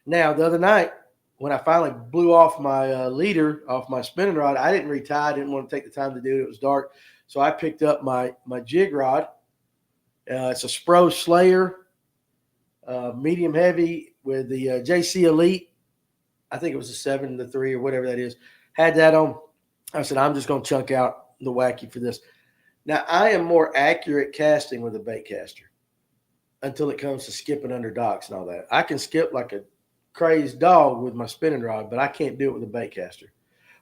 Now, the other night, when I finally blew off my leader off my spinning rod, I didn't retie. I didn't want to take the time to do it. It was dark. So I picked up my jig rod. It's a Spro Slayer, medium heavy with the JC Elite. I think it was a 7-3 or whatever that is. Had that on. I said, I'm just going to chunk out the wacky for this. Now, I am more accurate casting with a bait caster until it comes to skipping under docks and all that. I can skip like a crazed dog with my spinning rod, but I can't do it with a bait caster.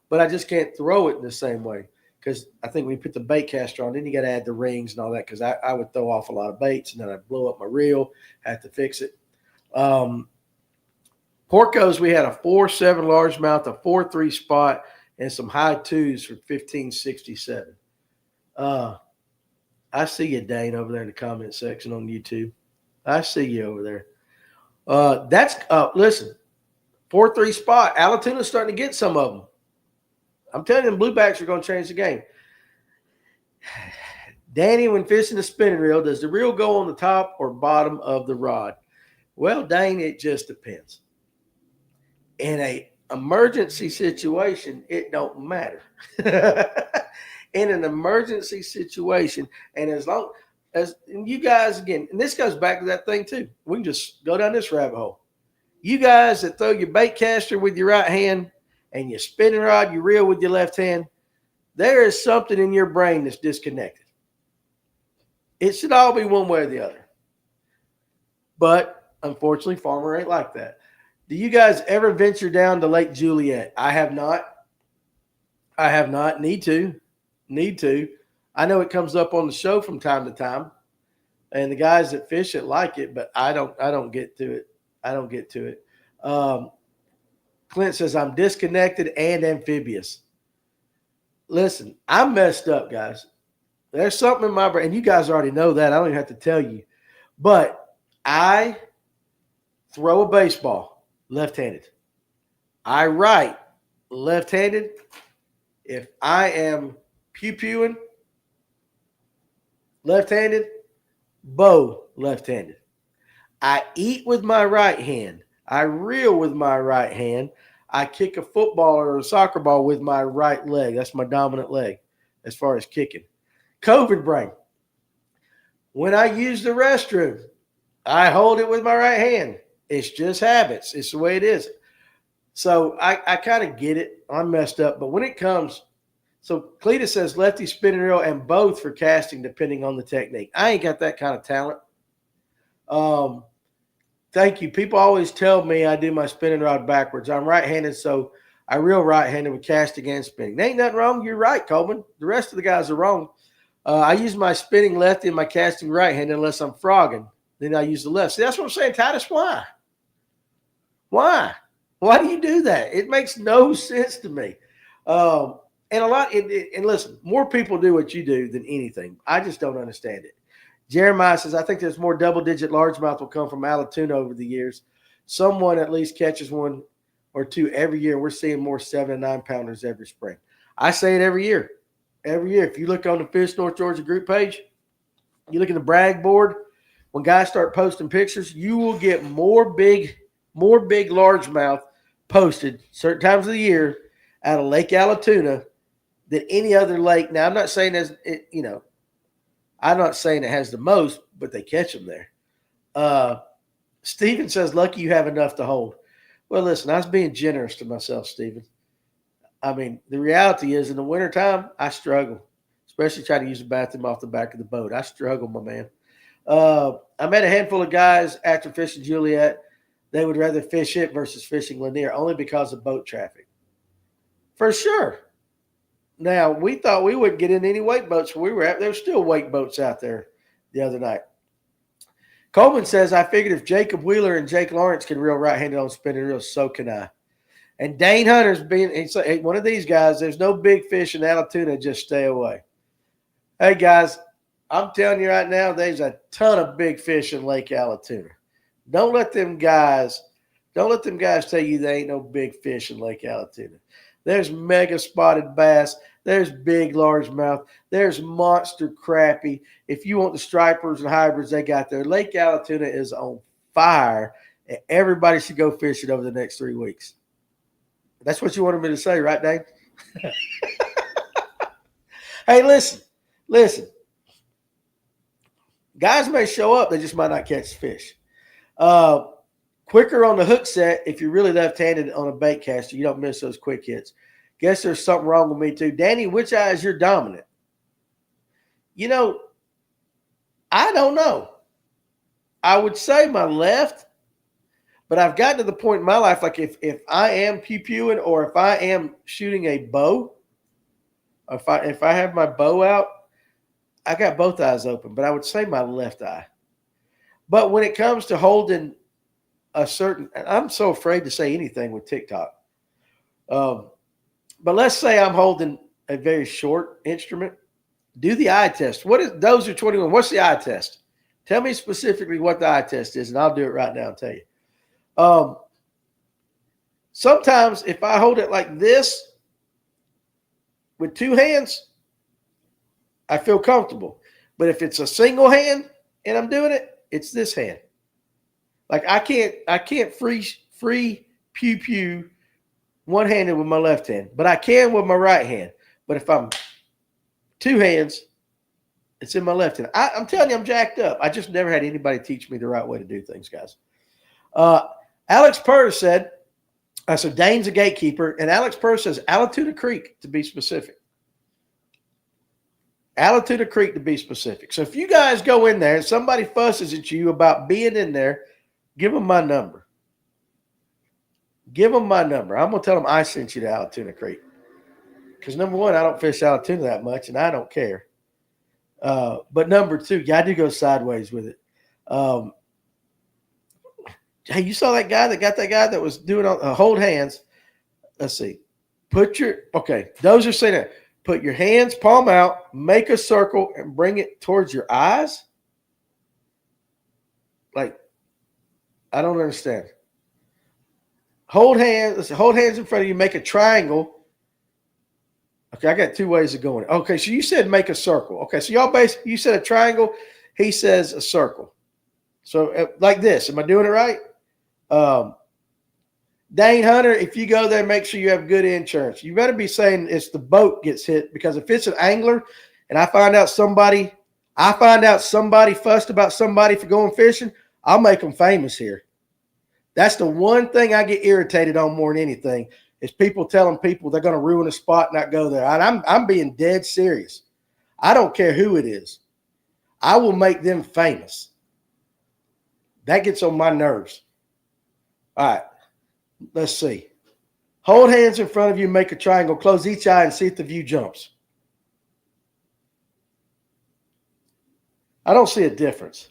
But I just can't throw it in the same way because I think when you put the bait caster on, then you got to add the rings and all that because I would throw off a lot of baits and then I'd blow up my reel, have to fix it. Porcos, we had a 4.7 largemouth, a 4.3 spot, and some high 2s for 15.67. I see you, Dane, over there in the comment section on YouTube. I see you over there. Listen, 4.3 spot. Alatuna's starting to get some of them. I'm telling you, bluebacks are going to change the game. Danny, when fishing the spinning reel, does the reel go on the top or bottom of the rod? Well, Dane, it just depends. In an emergency situation, it don't matter. In an emergency situation, and as long as you guys, again, and this goes back to that thing too. We can just go down this rabbit hole. You guys that throw your bait caster with your right hand and your spinning rod, your reel with your left hand, there is something in your brain that's disconnected. It should all be one way or the other. But unfortunately, Farmer ain't like that. Do you guys ever venture down to Lake Juliet? I have not. Need to. I know it comes up on the show from time to time, and the guys that fish it like it, but I don't get to it. Clint says I'm disconnected and amphibious. Listen, I'm messed up, guys. There's something in my brain, and you guys already know that. I don't even have to tell you. But I throw a baseball left-handed. I write left-handed. If I am pew-pewing left-handed, bow left-handed. I eat with my right hand. I reel with my right hand. I kick a football or a soccer ball with my right leg. That's my dominant leg as far as kicking. COVID brain. When I use the restroom, I hold it with my right hand. It's just habits. It's the way it is. So I kind of get it. I'm messed up. But when it comes, so Cletus says lefty spinning reel and both for casting depending on the technique. I ain't got that kind of talent. Thank you. People always tell me I do my spinning rod backwards. I'm right-handed, so I reel right-handed with casting and spinning. There ain't nothing wrong. You're right, Coleman. The rest of the guys are wrong. I use my spinning lefty and my casting right-handed unless I'm frogging. Then I use the left. See, that's what I'm saying, Titus. Why? Why? Why do you do that? It makes no sense to me. And a lot, and listen, more people do what you do than anything. I just don't understand it. Jeremiah says, I think there's more double-digit largemouth will come from Alatoona over the years. Someone at least catches one or two every year. We're seeing more 7 and 9 pounders every spring. I say it every year. Every year. If you look on the Fish North Georgia group page, you look at the brag board, when guys start posting pictures, you will get more big largemouth posted certain times of the year out of Lake Alatoona than any other lake. Now, I'm not saying I'm not saying it has the most, but they catch them there. Steven says, lucky you have enough to hold. Well, listen, I was being generous to myself, Steven. I mean, the reality is in the wintertime, I struggle, especially trying to use the bathroom off the back of the boat. I struggle, my man. I met a handful of guys after fishing Juliet. They would rather fish it versus fishing Lanier only because of boat traffic. For sure. Now, we thought we wouldn't get in any wake boats where we were at. There were still wake boats out there the other night. Coleman says, I figured if Jacob Wheeler and Jake Lawrence can reel right-handed on spinning reels, so can I. And Dane Hunter's being one of these guys, there's no big fish in Alatoona, just stay away. Hey, guys, I'm telling you right now, there's a ton of big fish in Lake Alatoona. Don't let them guys tell you there ain't no big fish in Lake Alatoona. There's mega spotted bass. There's big largemouth. There's monster crappie. If you want the stripers and hybrids, they got there. Lake Alatoona is on fire, and everybody should go fish it over the next 3 weeks. That's what you wanted me to say, right, Dave? Hey, listen. Guys may show up. They just might not catch the fish. Quicker on the hook set if you're really left-handed on a bait caster. You don't miss those quick hits. Guess there's something wrong with me too. Danny, which eye is your dominant? I don't know. I would say my left, but I've gotten to the point in my life, like if I am pew-pewing or if I am shooting a bow, if I have my bow out, I got both eyes open, but I would say my left eye. But when it comes to holding I'm so afraid to say anything with TikTok. But let's say I'm holding a very short instrument. Do the eye test. Those are 21. What's the eye test? Tell me specifically what the eye test is, and I'll do it right now and tell you. Sometimes if I hold it like this with 2 hands, I feel comfortable. But if it's a single hand and I'm doing it, it's this hand. Like I can't free pew one-handed with my left hand, but I can with my right hand. But if I'm 2 hands, it's in my left hand. I'm telling you, I'm jacked up. I just never had anybody teach me the right way to do things, guys. Alex Purr said, so Dane's a gatekeeper, and Alex Purr says Alatoona Creek to be specific. Alatoona Creek to be specific. So if you guys go in there and somebody fusses at you about being in there, give them my number. Give them my number. I'm going to tell them I sent you to Alatoona Creek. Because number one, I don't fish Alatoona that much, and I don't care. But number two, I do go sideways with it. Hey, you saw that guy that was doing hold hands. Let's see. Those are saying that. Put your hands, palm out, make a circle, and bring it towards your eyes. Like, I don't understand. Hold hands in front of you, make a triangle. Okay, I got 2 ways of going. Okay, so you said make a circle. Okay, so you said a triangle. He says a circle. So like this. Am I doing it right? Dane Hunter, if you go there, make sure you have good insurance. You better be saying it's the boat gets hit, because if it's an angler and I find out somebody fussed about somebody for going fishing, I'll make them famous here. That's the one thing I get irritated on more than anything is people telling people they're going to ruin a spot and not go there. And I'm being dead serious. I don't care who it is. I will make them famous. That gets on my nerves. All right, let's see. Hold hands in front of you, make a triangle, close each eye, and see if the view jumps. I don't see a difference.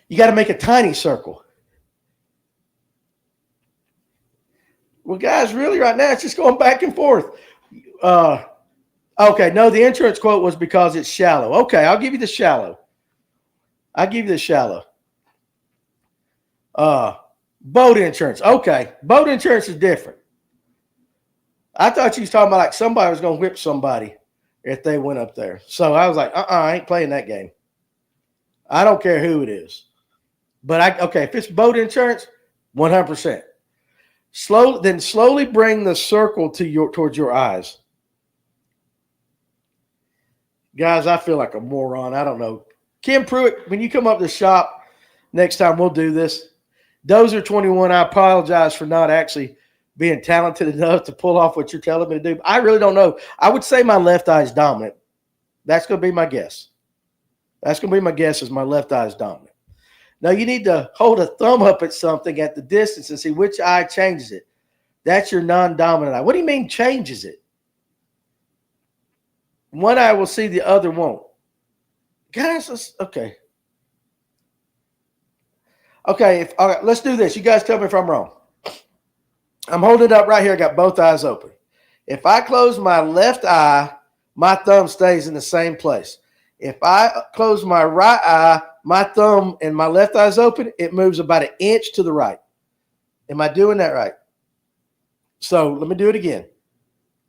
You got to make a tiny circle. Well, guys, really right now, it's just going back and forth. Okay, no, the insurance quote was because it's shallow. Okay, I'll give you the shallow. Boat insurance. Okay, boat insurance is different. I thought you was talking about like somebody was going to whip somebody if they went up there. So I was like, I ain't playing that game. I don't care who it is. But okay, if it's boat insurance, 100%. Slowly bring the circle towards your eyes. Guys, I feel like a moron. I don't know. Kim Pruitt, when you come up to the shop next time, we'll do this. Dozer 21, I apologize for not actually being talented enough to pull off what you're telling me to do. I really don't know. I would say my left eye is dominant. That's going to be my guess. Is my left eye is dominant. Now, you need to hold a thumb up at something at the distance and see which eye changes it. That's your non-dominant eye. What do you mean changes it? One eye will see, the other won't. Guys, okay. Okay, all right, let's do this. You guys tell me if I'm wrong. I'm holding it up right here. I got both eyes open. If I close my left eye, my thumb stays in the same place. If I close my right eye, my thumb and my left eye is open, it moves about an inch to the right. Am I doing that right? So let me do it again.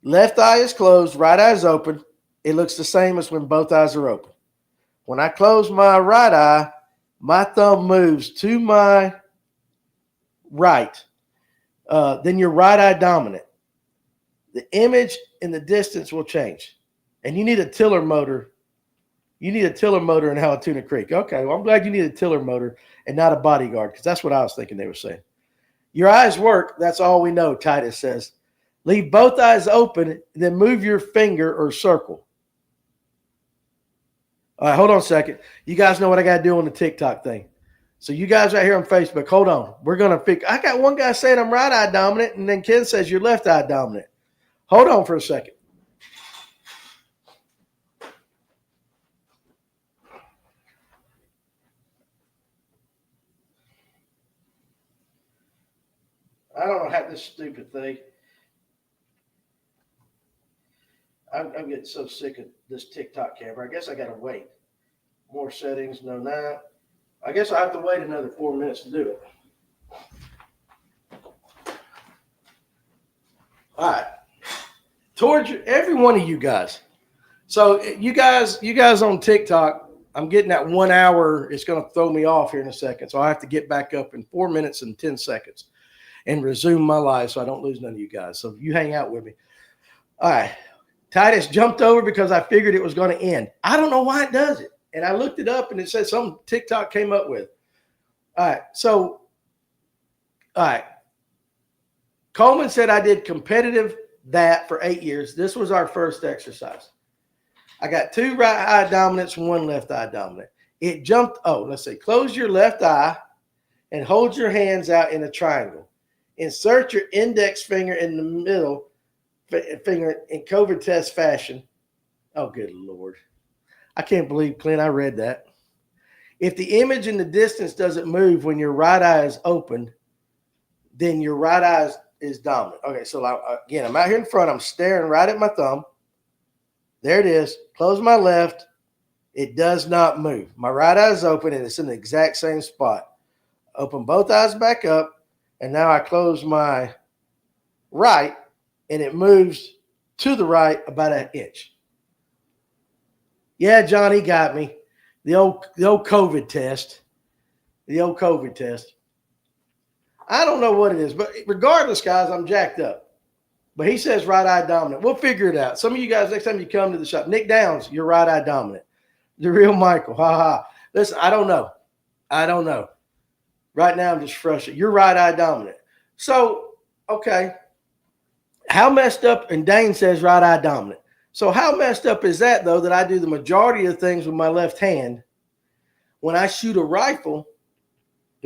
Left eye is closed, right eye is open. It looks the same as when both eyes are open. When I close my right eye, my thumb moves to my right. Then your right eye dominant. The image in the distance will change. And you need a tiller motor. You need a tiller motor in Halatoona Creek. Okay, well, I'm glad you need a tiller motor and not a bodyguard, because that's what I was thinking they were saying. Your eyes work. That's all we know, Titus says. Leave both eyes open, then move your finger or circle. All right, hold on a second. You guys know what I got to do on the TikTok thing. So you guys right here on Facebook, hold on. We're going to fix. I got one guy saying I'm right eye dominant, and then Ken says you're left eye dominant. Hold on for a second. I don't know how this stupid thing. I'm getting so sick of this TikTok camera. I guess I got to wait. More settings, no that. I guess I have to wait another 4 minutes to do it. All right. Towards every one of you guys. So you guys on TikTok, I'm getting that 1 hour. It's going to throw me off here in a second. So I have to get back up in 4 minutes and 10 seconds and resume my life so I don't lose none of you guys. So you hang out with me. All right. Titus jumped over because I figured it was going to end. I don't know why it does it. And I looked it up and it said something TikTok came up with. All right. So, all right. Coleman said I did competitive that for 8 years. This was our first exercise. I got 2 right eye dominants and 1 left eye dominant. It jumped. Oh, let's see. Close your left eye and hold your hands out in a triangle. Insert your index finger in the middle finger in COVID test fashion. Oh, good Lord. I can't believe, Clint, I read that. If the image in the distance doesn't move when your right eye is open, then your right eye is dominant. Okay, so again, I'm out here in front. I'm staring right at my thumb. There it is. Close my left. It does not move. My right eye is open, and it's in the exact same spot. Open both eyes back up, and now I close my right, and it moves to the right about an inch. Yeah, Johnny got me. The old COVID test. I don't know what it is, but regardless, guys, I'm jacked up. But he says right eye dominant. We'll figure it out. Some of you guys, next time you come to the shop, Nick Downs, you're right eye dominant. The real Michael. Ha ha. Listen, I don't know. Right now, I'm just frustrated. You're right eye dominant. So, okay. How messed up, and Dane says right eye dominant. So how messed up is that, though, that I do the majority of things with my left hand, when I shoot a rifle,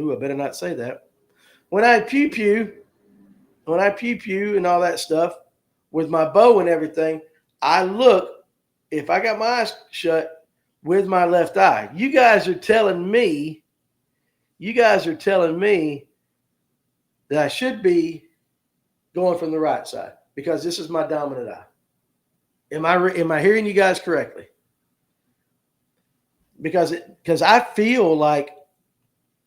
ooh, I better not say that. When I pew pew and all that stuff with my bow and everything, I look, if I got my eyes shut, with my left eye. You guys are telling me that I should be going from the right side because this is my dominant eye. Am I hearing you guys correctly? Because I feel like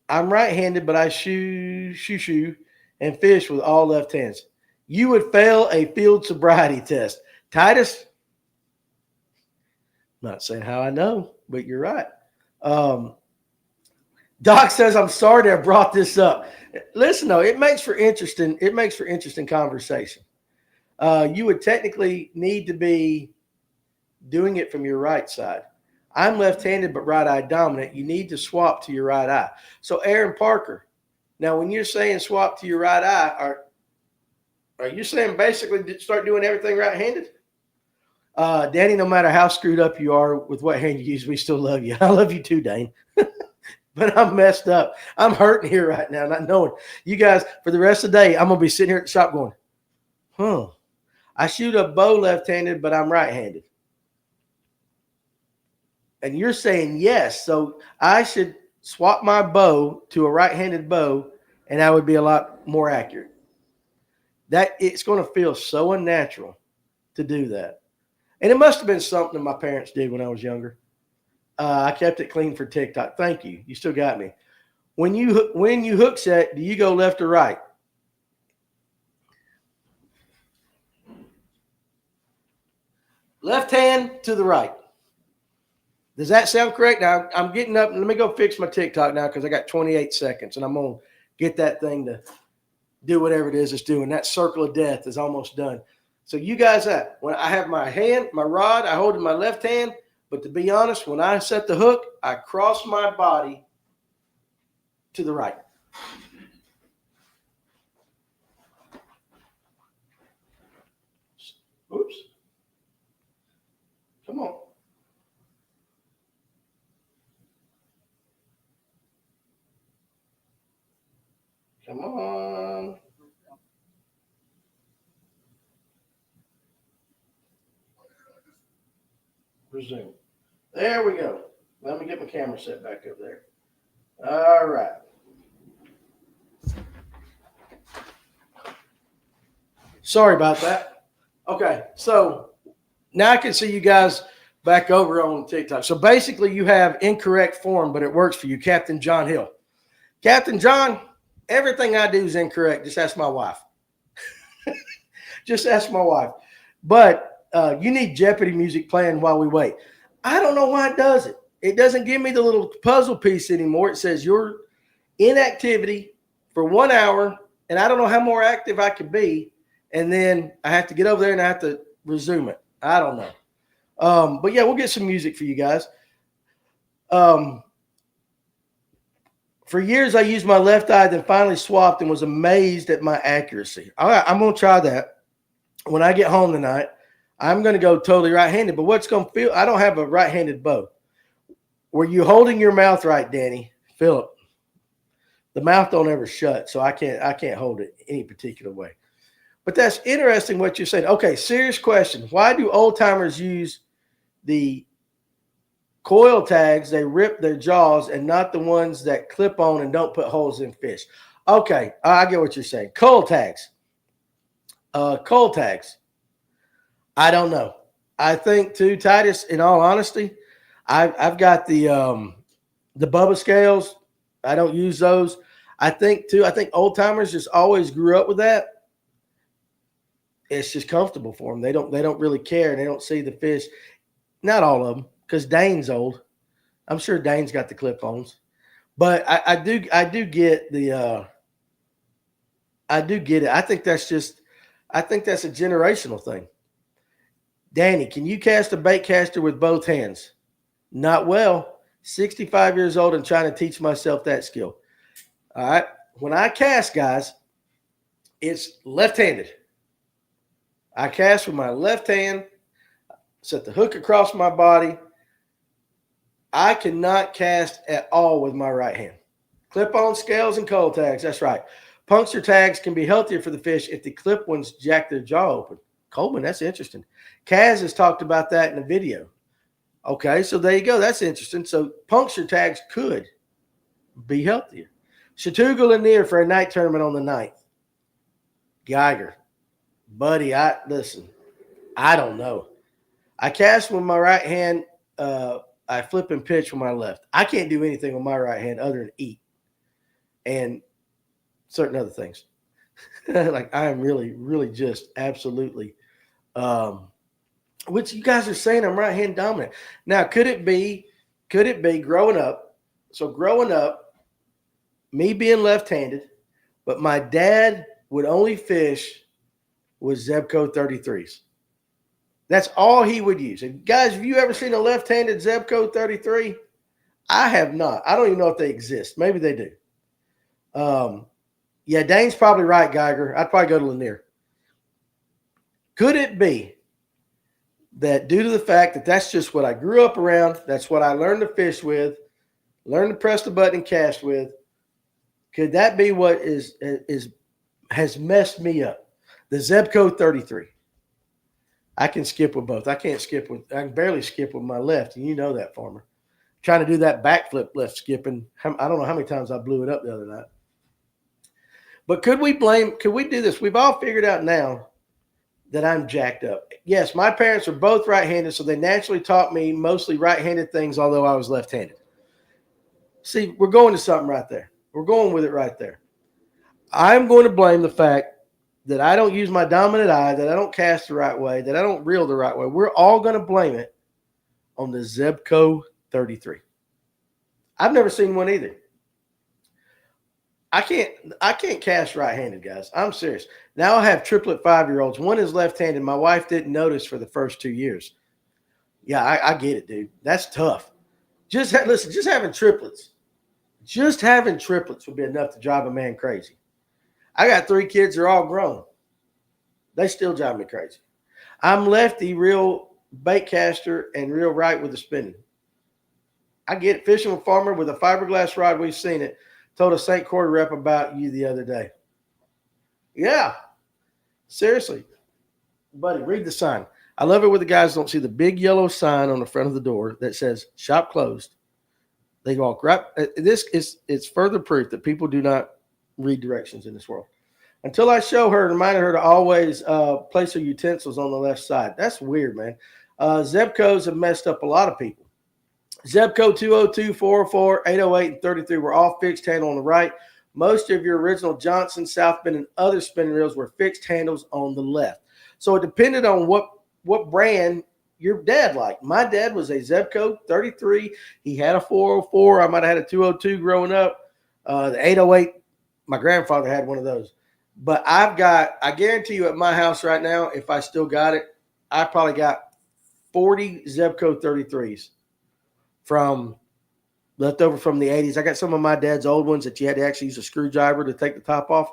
I'm right-handed, but I shoot and fish with all left hands. You would fail a field sobriety test. Titus, not saying how I know, but you're right. Doc says, I'm sorry that I brought this up. Listen, though, it makes for interesting conversation. You would technically need to be doing it from your right side. I'm left-handed but right eye dominant. You need to swap to your right eye. So Aaron Parker, now when you're saying swap to your right eye, are you saying basically start doing everything right-handed? Danny, no matter how screwed up you are with what hand you use, we still love you. I love you too, Dane. But I'm messed up. I'm hurting here right now, not knowing. You guys, for the rest of the day, I'm going to be sitting here at the shop going, I shoot a bow left-handed, but I'm right-handed. And you're saying yes, so I should swap my bow to a right-handed bow, and I would be a lot more accurate. That it's going to feel so unnatural to do that. And it must have been something my parents did when I was younger. I kept it clean for TikTok. Thank you. You still got me. When you hook set, do you go left or right? Left hand to the right. Does that sound correct? Now, I'm getting up. Let me go fix my TikTok now because I got 28 seconds, and I'm going to get that thing to do whatever it is it's doing. That circle of death is almost done. So you guys, when I have my rod, I hold in my left hand, but to be honest, when I set the hook, I cross my body to the right. Oops. Come on. Come on. Resume. There we go. Let me get my camera set back up there. All right. Sorry about that. Okay, so now I can see you guys back over on TikTok. So basically you have incorrect form, but it works for you. Captain John Hill. Captain John, everything I do is incorrect. Just ask my wife. Just ask my wife. But you need Jeopardy music playing while we wait. I don't know why it does it. It doesn't give me the little puzzle piece anymore. It says you're in activity for 1 hour, and I don't know how more active I could be. And then I have to get over there and I have to resume it. I don't know. But yeah, we'll get some music for you guys. For years, I used my left eye, then finally swapped and was amazed at my accuracy. All right, I'm going to try that. When I get home tonight, I'm going to go totally right-handed. But what's going to feel, I don't have a right-handed bow. Were you holding your mouth right, Danny? Philip, the mouth don't ever shut, so I can't hold it any particular way. But that's interesting what you're saying. Okay, serious question. Why do old timers use the coil tags? They rip their jaws and not the ones that clip on and don't put holes in fish. Okay, I get what you're saying. Coil tags. Coil tags. I don't know. I think too, Titus, in all honesty, I've got the Bubba scales. I don't use those. I think old timers just always grew up with that. It's just comfortable for them. They don't really care, and they don't see the fish. Not all of them, because Dane's old. I'm sure Dane's got the clip-ons, but I do get the I do get it. I think that's a generational thing. Danny, can you cast a bait caster with both hands? Not well. 65 years old and trying to teach myself that skill. All right. When I cast, guys, it's left-handed. I cast with my left hand, set the hook across my body, I cannot cast at all with my right hand. Clip-on scales and cold tags, that's right. Puncture tags can be healthier for the fish if the clip ones jack their jaw open. Coleman, that's interesting. Kaz has talked about that in a video. Okay, so there you go. That's interesting. So puncture tags could be healthier. Chattooga Lanier for a night tournament on the 9th. Geiger. Buddy, listen, I don't know. I cast with my right hand. I flip and pitch with my left. I can't do anything with my right hand other than eat and certain other things. Like I am really, really just absolutely, which you guys are saying I'm right hand dominant. Now, could it be growing up? So growing up, me being left-handed, but my dad would only fish with Zebco 33s. That's all he would use. And guys, have you ever seen a left-handed Zebco 33? I have not. I don't even know if they exist. Maybe they do. Yeah, Dane's probably right, Geiger. I'd probably go to Lanier. Could it be that due to the fact that that's just what I grew up around, that's what I learned to fish with, learned to press the button and cast with, could that be what has messed me up? The Zebco 33. I can skip with both. I can barely skip with my left, and you know that, Farmer. Trying to do that backflip left skipping. I don't know how many times I blew it up the other night. But could we do this? We've all figured out now that I'm jacked up. Yes, my parents are both right-handed, so they naturally taught me mostly right-handed things, although I was left-handed. See, we're going to something right there. We're going with it right there. I'm going to blame the fact that I don't use my dominant eye, that I don't cast the right way, that I don't reel the right way. We're all going to blame it on the Zebco 33. I've never seen one either. I can't cast right-handed, guys. I'm serious. Now I have triplet 5-year-olds. One is left-handed. My wife didn't notice for the first 2 years. Yeah, I get it, dude. That's tough. Just having triplets. Just having triplets would be enough to drive a man crazy. I got 3 kids. They're all grown. They still drive me crazy. I'm lefty, real baitcaster, and real right with the spinning. I get it. Fishing with Farmer with a fiberglass rod. We've seen it. Told a St. Croix rep about you the other day. Yeah. Seriously. Buddy, read the sign. I love it when the guys don't see the big yellow sign on the front of the door that says shop closed. They walk right. It's further proof that people do not read directions in this world. Until I show her, reminded her to always place her utensils on the left side. That's weird, man. Zebcos have messed up a lot of people. Zebco 202, 404, 808, and 33 were all fixed handle on the right. Most of your original Johnson, South Bend, and other spinning reels were fixed handles on the left. So it depended on what brand your dad liked. My dad was a Zebco 33. He had a 404. I might have had a 202 growing up. The 808, my grandfather had one of those. But I guarantee you at my house right now, if I still got it, I probably got 40 Zebco 33s left over from the 80s. I got some of my dad's old ones that you had to actually use a screwdriver to take the top off.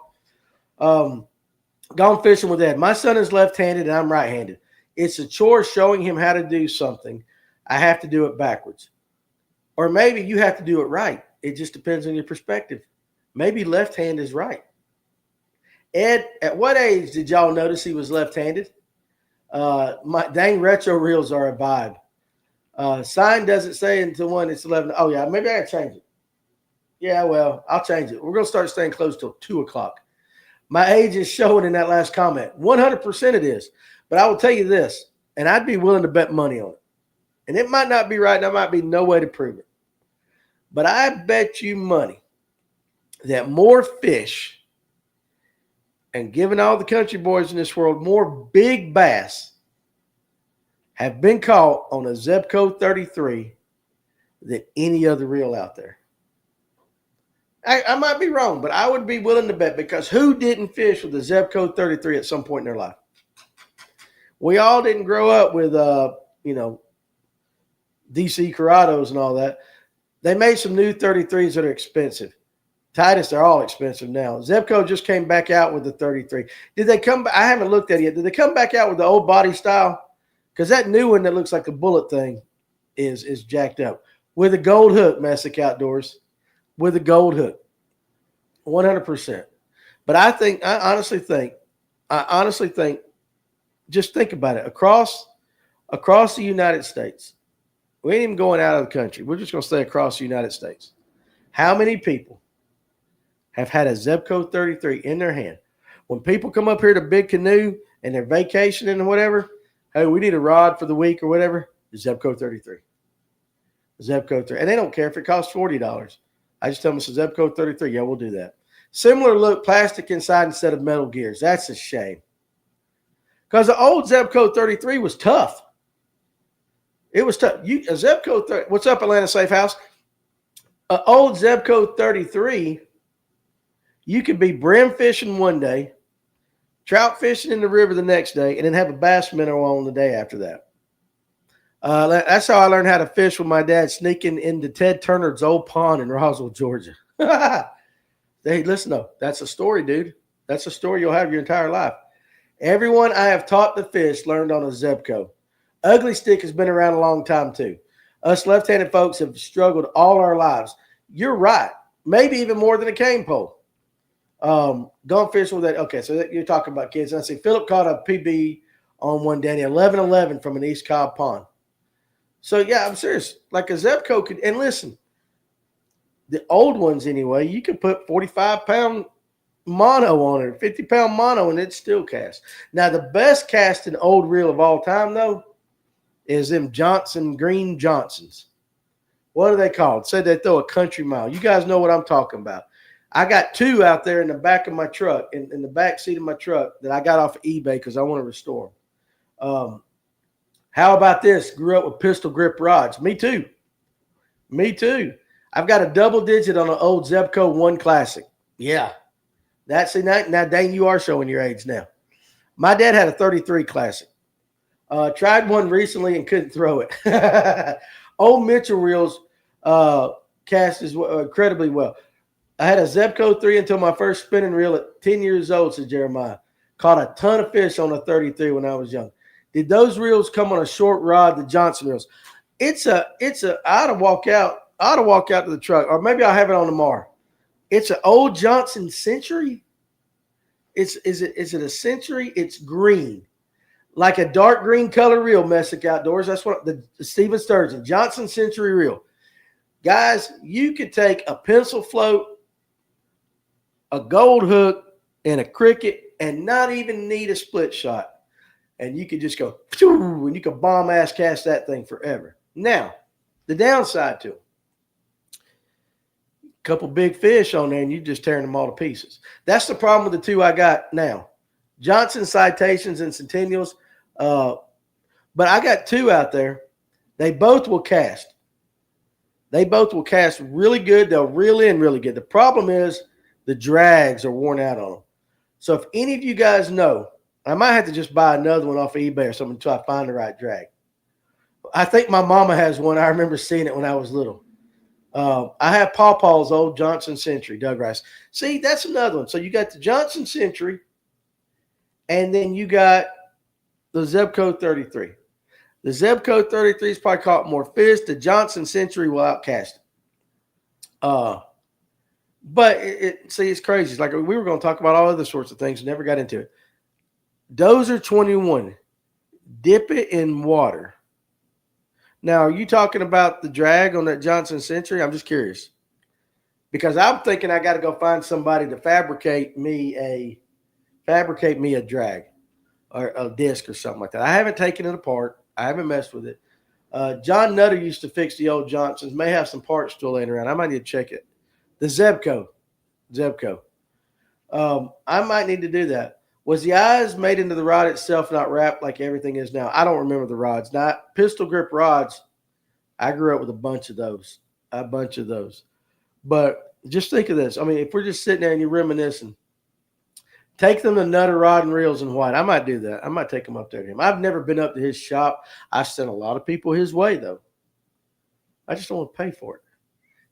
Gone fishing with Dad. My son is left-handed and I'm right-handed. It's a chore showing him how to do something. I have to do it backwards. Or maybe you have to do it right. It just depends on your perspective. Maybe left hand is right. Ed, at what age did y'all notice he was left-handed? My dang retro reels are a vibe. Sign doesn't say until when it's 11. Oh, yeah, maybe I got to change it. Yeah, well, I'll change it. We're going to start staying close till 2 o'clock. My age is showing in that last comment. 100% it is. But I will tell you this, and I'd be willing to bet money on it. And it might not be right, and there might be no way to prove it. But I bet you money that more fish, and given all the country boys in this world, more big bass have been caught on a Zebco 33 than any other reel out there. I might be wrong, but I would be willing to bet, because who didn't fish with a Zebco 33 at some point in their life? We all didn't grow up with, DC Corrados and all that. They made some new 33s that are expensive. Titus, they're all expensive now. Zebco just came back out with the 33. Did they come? I haven't looked at it yet. Did they come back out with the old body style? Because that new one that looks like a bullet thing is jacked up. with a gold hook, Messick Outdoors, with a gold hook, 100%. But I honestly think, just think about it. Across the United States, we ain't even going out of the country. We're just going to stay across the United States. How many people have had a Zebco 33 in their hand? When people come up here to Big Canoe and they're vacationing or whatever, hey, we need a rod for the week or whatever, Zebco 33. Zebco 3. And they don't care if it costs $40. I just tell them it's a Zebco 33. Yeah, we'll do that. Similar look, plastic inside instead of metal gears. That's a shame. Because the old Zebco 33 was tough. It was tough. A Zebco 30. What's up, Atlanta Safe House? An old Zebco 33, you could be brim fishing one day, trout fishing in the river the next day, and then have a bass minnow on the day after that. That's how I learned how to fish with my dad sneaking into Ted Turner's old pond in Roswell, Georgia. Hey, listen, though, that's a story, dude. That's a story you'll have your entire life. Everyone I have taught to fish learned on a Zebco. Ugly stick has been around a long time, too. Us left-handed folks have struggled all our lives. You're right. Maybe even more than a cane pole. Gone fishing with that. Okay, so you're talking about kids. I see Philip caught a PB on one, Danny, 11-11 from an East Cobb pond. So, yeah, I'm serious. Like a Zebco could – and listen, the old ones anyway, you could put 45-pound mono on it, 50-pound mono, and it still casts. Now, the best casting old reel of all time, though, is them Green Johnsons. What are they called? Said they throw a country mile. You guys know what I'm talking about. I got two out there in the back of my truck, in the back seat of my truck that I got off of eBay because I want to restore them. How about this? Grew up with pistol grip rods. Me too. I've got a double digit on an old Zebco 1 Classic. Yeah. Now, Dane, you are showing your age now. My dad had a 33 Classic. Tried one recently and couldn't throw it. Old Mitchell reels cast incredibly well. I had a Zebco 3 until my first spinning reel at 10 years old, said Jeremiah. Caught a ton of fish on a 33 when I was young. Did those reels come on a short rod, the Johnson reels? I ought to walk out to the truck, or maybe I'll have it on tomorrow. It's an old Johnson Century. Is it a Century? It's green. Like a dark green color reel, Messick Outdoors. That's what the Stephen Sturgeon, Johnson Century reel. Guys, you could take a pencil float, a gold hook, and a cricket and not even need a split shot. And you could just go, and you could bomb-ass cast that thing forever. Now, the downside to it, a couple big fish on there, and you're just tearing them all to pieces. That's the problem with the two I got now. Johnson Citations and Centennials. But I got two out there. They both will cast. They both will cast really good. They'll reel in really good. The problem is the drags are worn out on them. So if any of you guys know, I might have to just buy another one off of eBay or something until I find the right drag. I think my mama has one. I remember seeing it when I was little. I have Pawpaw's old Johnson Century, Doug Rice. See, that's another one. So you got the Johnson Century, and then you got the Zebco 33. The Zebco 33 is probably caught more fish. The Johnson Century will outcast it. But it's crazy. It's like we were going to talk about all other sorts of things, never got into it. Dozer 21. Dip it in water. Now, are you talking about the drag on that Johnson Century? I'm just curious. Because I'm thinking I got to go find somebody to fabricate me a drag or a disc or something like that. I haven't taken it apart. I haven't messed with it. John Nutter used to fix the old Johnsons. May have some parts still laying around. I might need to check it. The Zebco. I might need to do that. Was the eyes made into the rod itself not wrapped like everything is now? I don't remember the rods. Not pistol grip rods. I grew up with a bunch of those. But just think of this. I mean, if we're just sitting there and you're reminiscing, take them to Nutter Rod and Reels in white. I might do that. I might take them up there to him. I've never been up to his shop. I sent a lot of people his way, though. I just don't want to pay for it.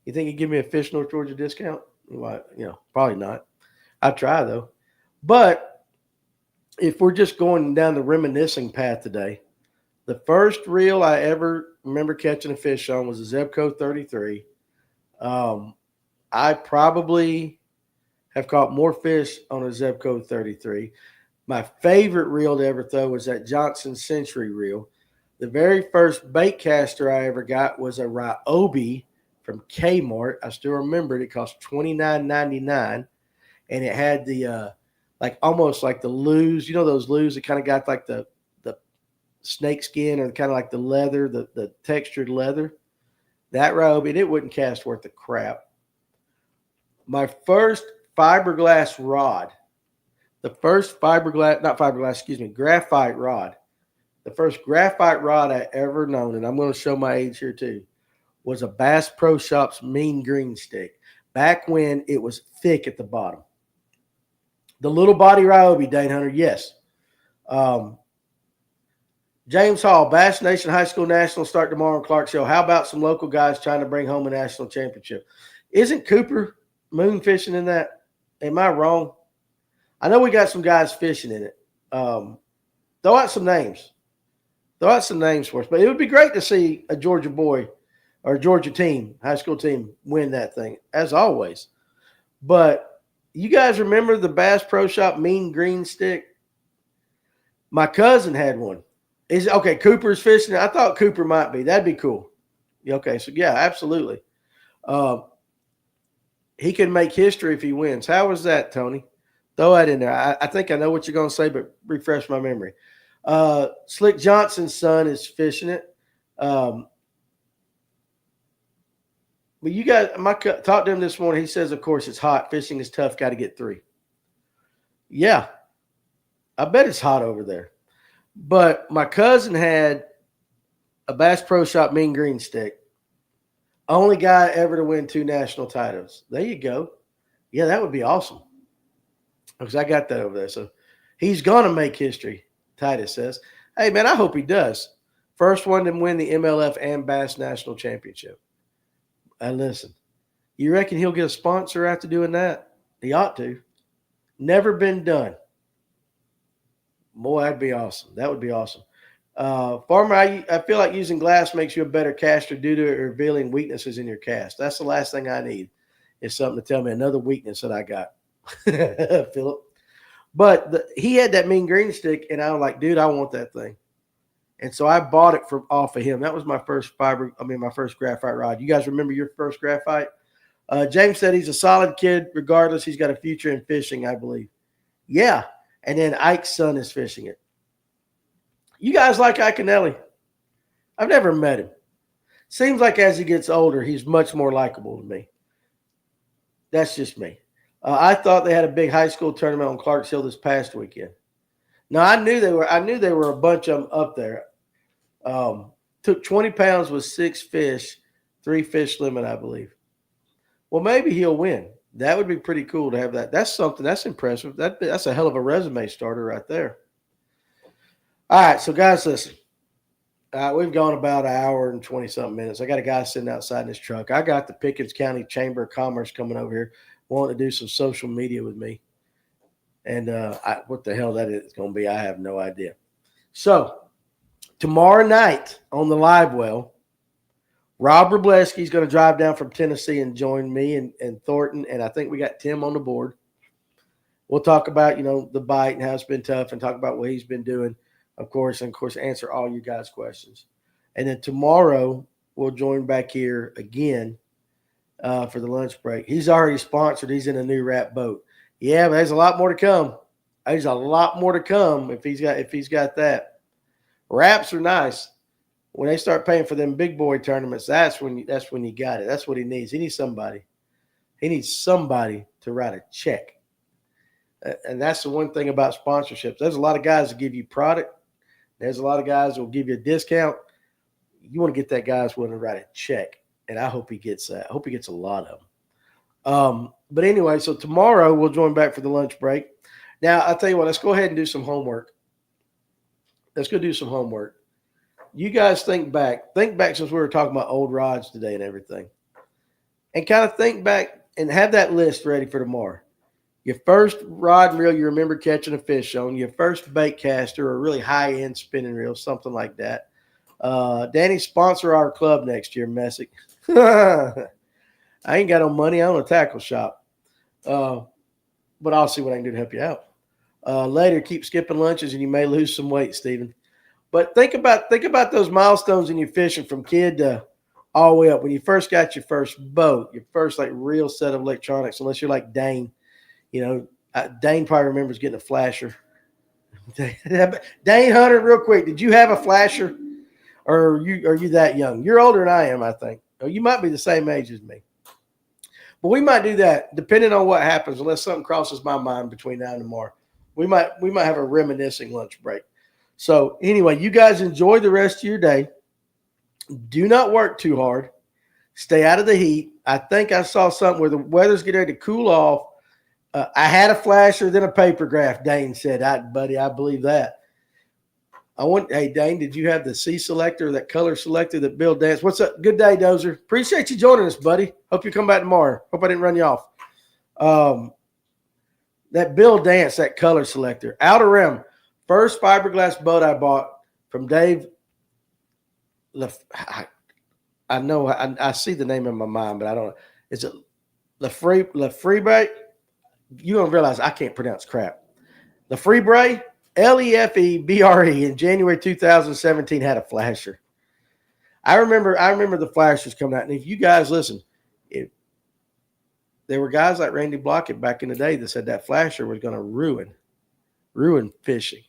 You think he'd give me a Fish North Georgia discount? Well, probably not. I'd try, though. But if we're just going down the reminiscing path today, the first reel I ever remember catching a fish on was a Zebco 33. I probably have caught more fish on a Zebco 33. My favorite reel to ever throw was that Johnson Century reel. The very first bait caster I ever got was a Ryobi from Kmart. I still remember it. It cost $29.99, and it had the like almost like the lues. You know those lues that kind of got like the snake skin or kind of like the leather, the textured leather. That Ryobi, and it wouldn't cast worth a crap. My first fiberglass rod, the first graphite rod. The first graphite rod I ever known, and I'm going to show my age here too, was a Bass Pro Shops Mean Green Stick. Back when it was thick at the bottom. The little body Ryobi, Dane Hunter, yes. James Hall, Bass Nation High School National start tomorrow in Clarksville. How about some local guys trying to bring home a national championship? Isn't Cooper moon fishing in that? Am I wrong? I know we got some guys fishing in it. Throw out some names. Throw out some names for us. But it would be great to see a Georgia boy or a Georgia team, high school team, win that thing, as always. But you guys remember the Bass Pro Shop Mean Green Stick? My cousin had one. Okay, Cooper's fishing it. I thought Cooper might be. That'd be cool. Okay, so yeah, absolutely. He can make history if he wins. How was that, Tony? Throw that in there. I think I know what you're going to say, but refresh my memory. Slick Johnson's son is fishing it. But you guys, talked to him this morning. He says, of course, it's hot. Fishing is tough. Got to get 3. Yeah, I bet it's hot over there. But my cousin had a Bass Pro Shop Mean Green Stick. Only guy ever to win 2 national titles. There you go. Yeah, that would be awesome. Because I got that over there. So he's going to make history, Titus says. Hey, man, I hope he does. First one to win the MLF and Bass National Championship. And listen, you reckon he'll get a sponsor after doing that? He ought to. Never been done. Boy, that'd be awesome. That would be awesome. Farmer, I feel like using glass makes you a better caster due to revealing weaknesses in your cast. That's the last thing I need is something to tell me another weakness that I got. Philip. But he had that Mean Green Stick, and I was like, dude, I want that thing. And so I bought it off of him. That was my first my first graphite rod. You guys remember your first graphite? James said he's a solid kid. Regardless, he's got a future in fishing, I believe. Yeah. And then Ike's son is fishing it. You guys like Ike Anelli? I've never met him. Seems like as he gets older, he's much more likable to me. That's just me. I thought they had a big high school tournament on Clarksville this past weekend. Now I knew they were a bunch of them up there. Took 20 pounds with 6 fish, 3 fish limit, I believe. Well, maybe he'll win. That would be pretty cool to have that. That's something that's impressive. That's a hell of a resume starter right there. All right, so guys, listen. We've gone about an hour and 20-something minutes. I got a guy sitting outside in his truck. I got the Pickens County Chamber of Commerce coming over here, wanting to do some social media with me. And what the hell that is going to be, I have no idea. So tomorrow night on the Live Well, Rob Robleski is going to drive down from Tennessee and join me and Thornton, and I think we got Tim on the board. We'll talk about, the bite and how it's been tough and talk about what he's been doing, of course, answer all you guys' questions. And then tomorrow we'll join back here again for the lunch break. He's already sponsored. He's in a new wrap boat. Yeah, but there's a lot more to come. There's a lot more to come if he's got that. Wraps are nice. When they start paying for them big boy tournaments, that's when you got it. That's what he needs. He needs somebody. He needs somebody to write a check. And that's the one thing about sponsorships. There's a lot of guys that give you product. There's a lot of guys that will give you a discount. You want to get that guy that's willing to write a check. And I hope he gets that. I hope he gets a lot of them. But anyway, so tomorrow we'll join back for the lunch break. Now, I'll tell you what, let's go ahead and do some homework. Let's go do some homework. You guys think back since we were talking about old rods today and everything. And kind of think back and have that list ready for tomorrow. Your first rod and reel you remember catching a fish on, your first bait caster or really high-end spinning reel, something like that. Danny, sponsor our club next year, Messick. I ain't got no money. I own a tackle shop. But I'll see what I can do to help you out. Later, keep skipping lunches and you may lose some weight, Stephen. But think about those milestones in your fishing from kid to all the way up. When you first got your first boat, your first like real set of electronics, unless you're like Dane. Dane probably remembers getting a flasher. Dane Hunter, real quick, did you have a flasher? Or are you that young? You're older than I am, I think. Or you might be the same age as me. But we might do that depending on what happens, unless something crosses my mind between now and tomorrow. We might have a reminiscing lunch break. So anyway, you guys enjoy the rest of your day. Do not work too hard. Stay out of the heat. I think I saw something where the weather's getting ready to cool off. I had a flasher, then a paper graph, Dane said. Buddy, I believe that. Hey, Dane, did you have the C selector, that color selector that Bill Dance? What's up? Good day, Dozer. Appreciate you joining us, buddy. Hope you come back tomorrow. Hope I didn't run you off. That Bill Dance, that color selector. Outer Rim, first fiberglass boat I bought from Dave. I know I see the name in my mind, but I don't know. Is it Lefebvre? You're going to realize I can't pronounce crap. Lefebvre, Lefebre, in January 2017 had a flasher. I remember the flashers coming out. And if you guys listen, there were guys like Randy Blockett back in the day that said that flasher was going to ruin fishing.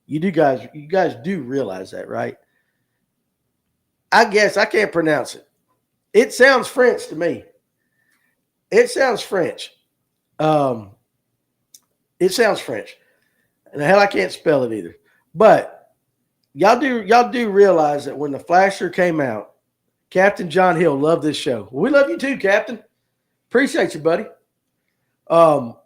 You guys do realize that, right? I guess I can't pronounce it. It sounds French to me. It sounds French. It sounds French. And the hell, I can't spell it either. But y'all do realize that when the flasher came out, Captain John Hill loved this show. We love you too, Captain. Appreciate you, buddy. Tell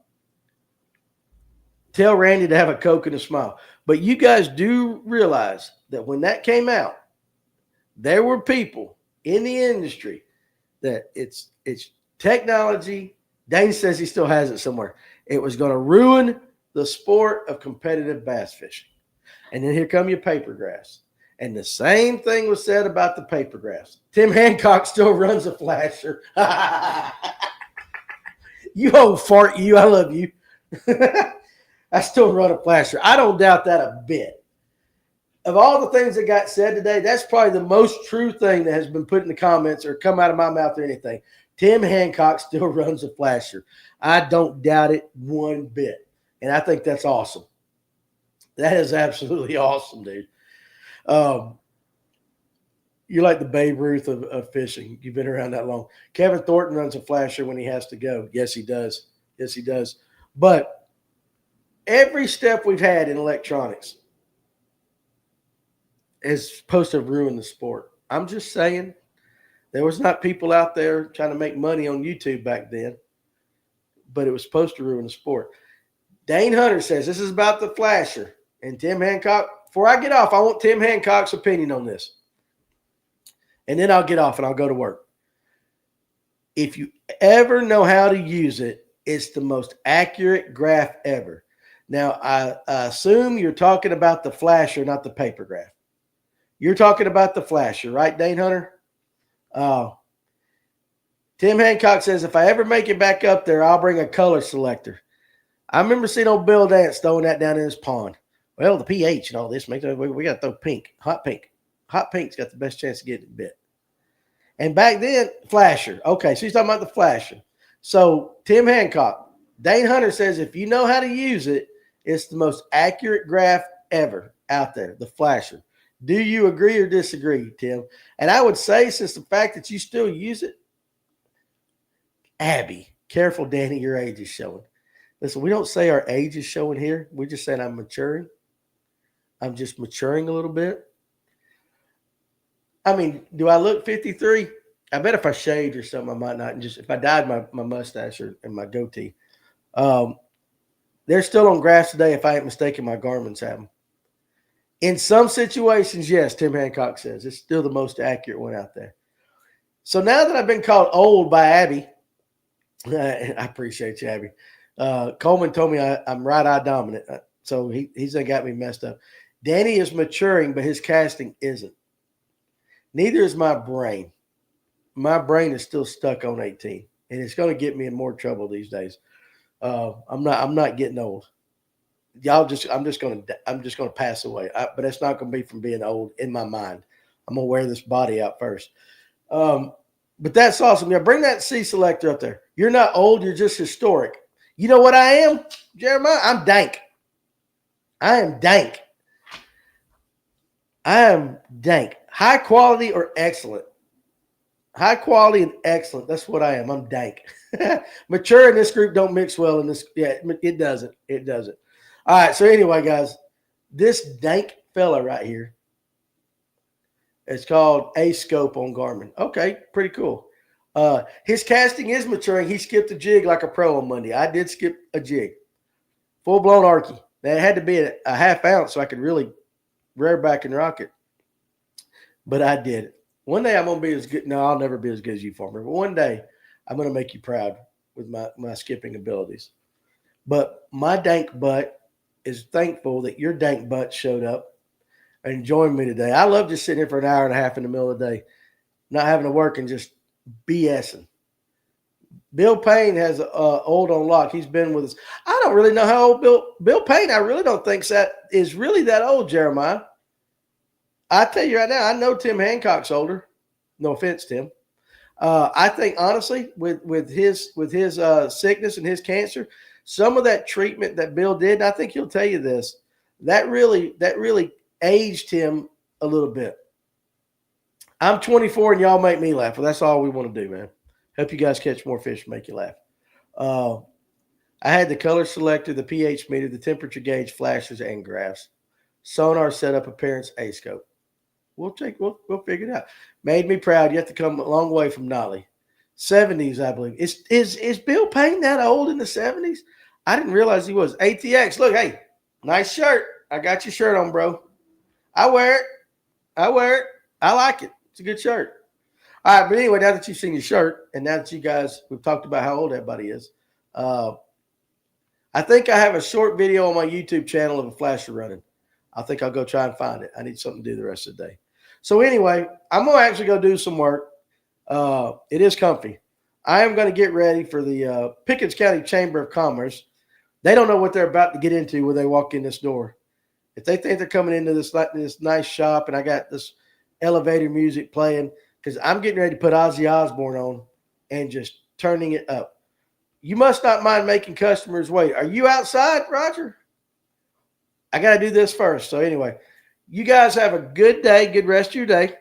Randy to have a Coke and a smile. But you guys do realize that when that came out, there were people in the industry that it's technology. Dane says he still has it somewhere. It was going to ruin the sport of competitive bass fishing. And then here come your paper graphs. And the same thing was said about the paper graphs. Tim Hancock still runs a flasher. You old fart, you. I love you. I still run a flasher. I don't doubt that a bit. Of all the things that got said today, that's probably the most true thing that has been put in the comments or come out of my mouth or anything. Tim Hancock still runs a flasher. I don't doubt it one bit. And I think that's awesome. That is absolutely awesome, dude. You're like the Babe Ruth of fishing. You've been around that long. Kevin Thornton runs a flasher when he has to go. Yes, he does. Yes, he does. But every step we've had in electronics is supposed to have ruined the sport. I'm just saying, there was not people out there trying to make money on YouTube back then, but it was supposed to ruin the sport. Dane Hunter says, this is about the flasher. And Tim Hancock, before I get off, I want Tim Hancock's opinion on this. And then I'll get off and I'll go to work. If you ever know how to use it, it's the most accurate graph ever. Now, I assume you're talking about the flasher, not the paper graph. You're talking about the flasher, right, Dane Hunter? Tim Hancock says, if I ever make it back up there, I'll bring a color selector. I remember seeing old Bill Dance throwing that down in his pond. Well, the pH and all this makes we got to throw pink, hot pink. Hot pink's got the best chance of getting it bit. And back then, flasher. Okay, so he's talking about the flasher. So Tim Hancock, Dane Hunter says, if you know how to use it, it's the most accurate graph ever out there, the flasher. Do you agree or disagree, Tim? And I would say, since the fact that you still use it, Abby, careful, Danny, your age is showing. Listen, we don't say our age is showing here. We're just saying I'm maturing. I'm just maturing a little bit. I mean, do I look 53? I bet if I shaved or something, I might not. And just if I dyed my mustache and my goatee. They're still on grass today, if I ain't mistaken, my Garmin's have them. In some situations, yes, Tim Hancock says. It's still the most accurate one out there. So now that I've been called old by Abby, I appreciate you, Abby. Coleman told me I'm right-eye dominant, so he's got me messed up. Danny is maturing, but his casting isn't. Neither is my brain. My brain is still stuck on 18, and it's going to get me in more trouble these days. I'm not getting old. I'm just gonna pass away. But it's not gonna be from being old in my mind. I'm gonna wear this body out first. Um, but that's awesome. Yeah, bring that C selector up there. You're not old. You're just historic. You know what I am, Jeremiah? I'm dank. I am dank. I am dank. High quality or excellent. High quality and excellent. That's what I am. I'm dank. Mature in this group don't mix well in this. Yeah, it doesn't. It doesn't. All right. So anyway, guys, this dank fella right here, it's called A Scope on Garmin. Okay, pretty cool. His casting is maturing. He skipped a jig like a pro on Monday. I did skip a jig. Full-blown Arky. That had to be a half ounce so I could really rear back and rock it. But I did it. One day I'm going to be as good. No, I'll never be as good as you, Farmer. But one day I'm going to make you proud with my skipping abilities. But my dank butt is thankful that your dank butt showed up and joined me today. I love just sitting here for an hour and a half in the middle of the day, not having to work and just BSing. Bill Payne has old on lock. He's been with us. I don't really know how old Bill Payne. I really don't think that is really that old, Jeremiah. I tell you right now, I know Tim Hancock's older. No offense, Tim. I think honestly, with his sickness and his cancer, some of that treatment that Bill did, and I think he'll tell you this, that really aged him a little bit. I'm 24 and y'all make me laugh. Well, that's all we want to do, man. Help you guys catch more fish, make you laugh. I had the color selector, the pH meter, the temperature gauge, flashers, and graphs. Sonar setup, appearance, A scope. We'll figure it out. Made me proud. You have to come a long way from Nolly. 70s, I believe. Is Bill Payne that old in the 70s? I didn't realize he was. ATX, look, hey, nice shirt. I got your shirt on, bro. I wear it. I like it. It's a good shirt. All right, but anyway, now that you've seen your shirt, and now that you guys, we've talked about how old everybody is, I think I have a short video on my YouTube channel of a flasher running. I think I'll go try and find it. I need something to do the rest of the day. So anyway, I'm going to actually go do some work. It is comfy. I am going to get ready for the Pickens County Chamber of Commerce. They don't know what they're about to get into when they walk in this door. If they think they're coming into this nice shop and I got this elevator music playing, because I'm getting ready to put Ozzy Osbourne on and just turning it up. You must not mind making customers wait. Are you outside, Roger? I got to do this first. So anyway, you guys have a good day, good rest of your day.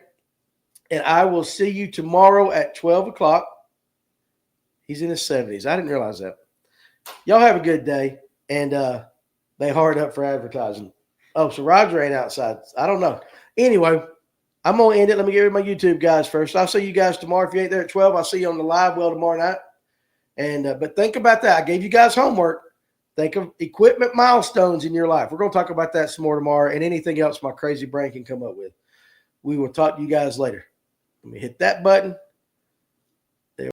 And I will see you tomorrow at 12 o'clock. He's in his 70s. I didn't realize that. Y'all have a good day. And they hard up for advertising. Oh, so Roger ain't outside. I don't know. Anyway, I'm going to end it. Let me get rid of my YouTube guys first. I'll see you guys tomorrow. If you ain't there at 12, I'll see you on the live well tomorrow night. And but think about that. I gave you guys homework. Think of equipment milestones in your life. We're going to talk about that some more tomorrow and anything else my crazy brain can come up with. We will talk to you guys later. Let me hit that button.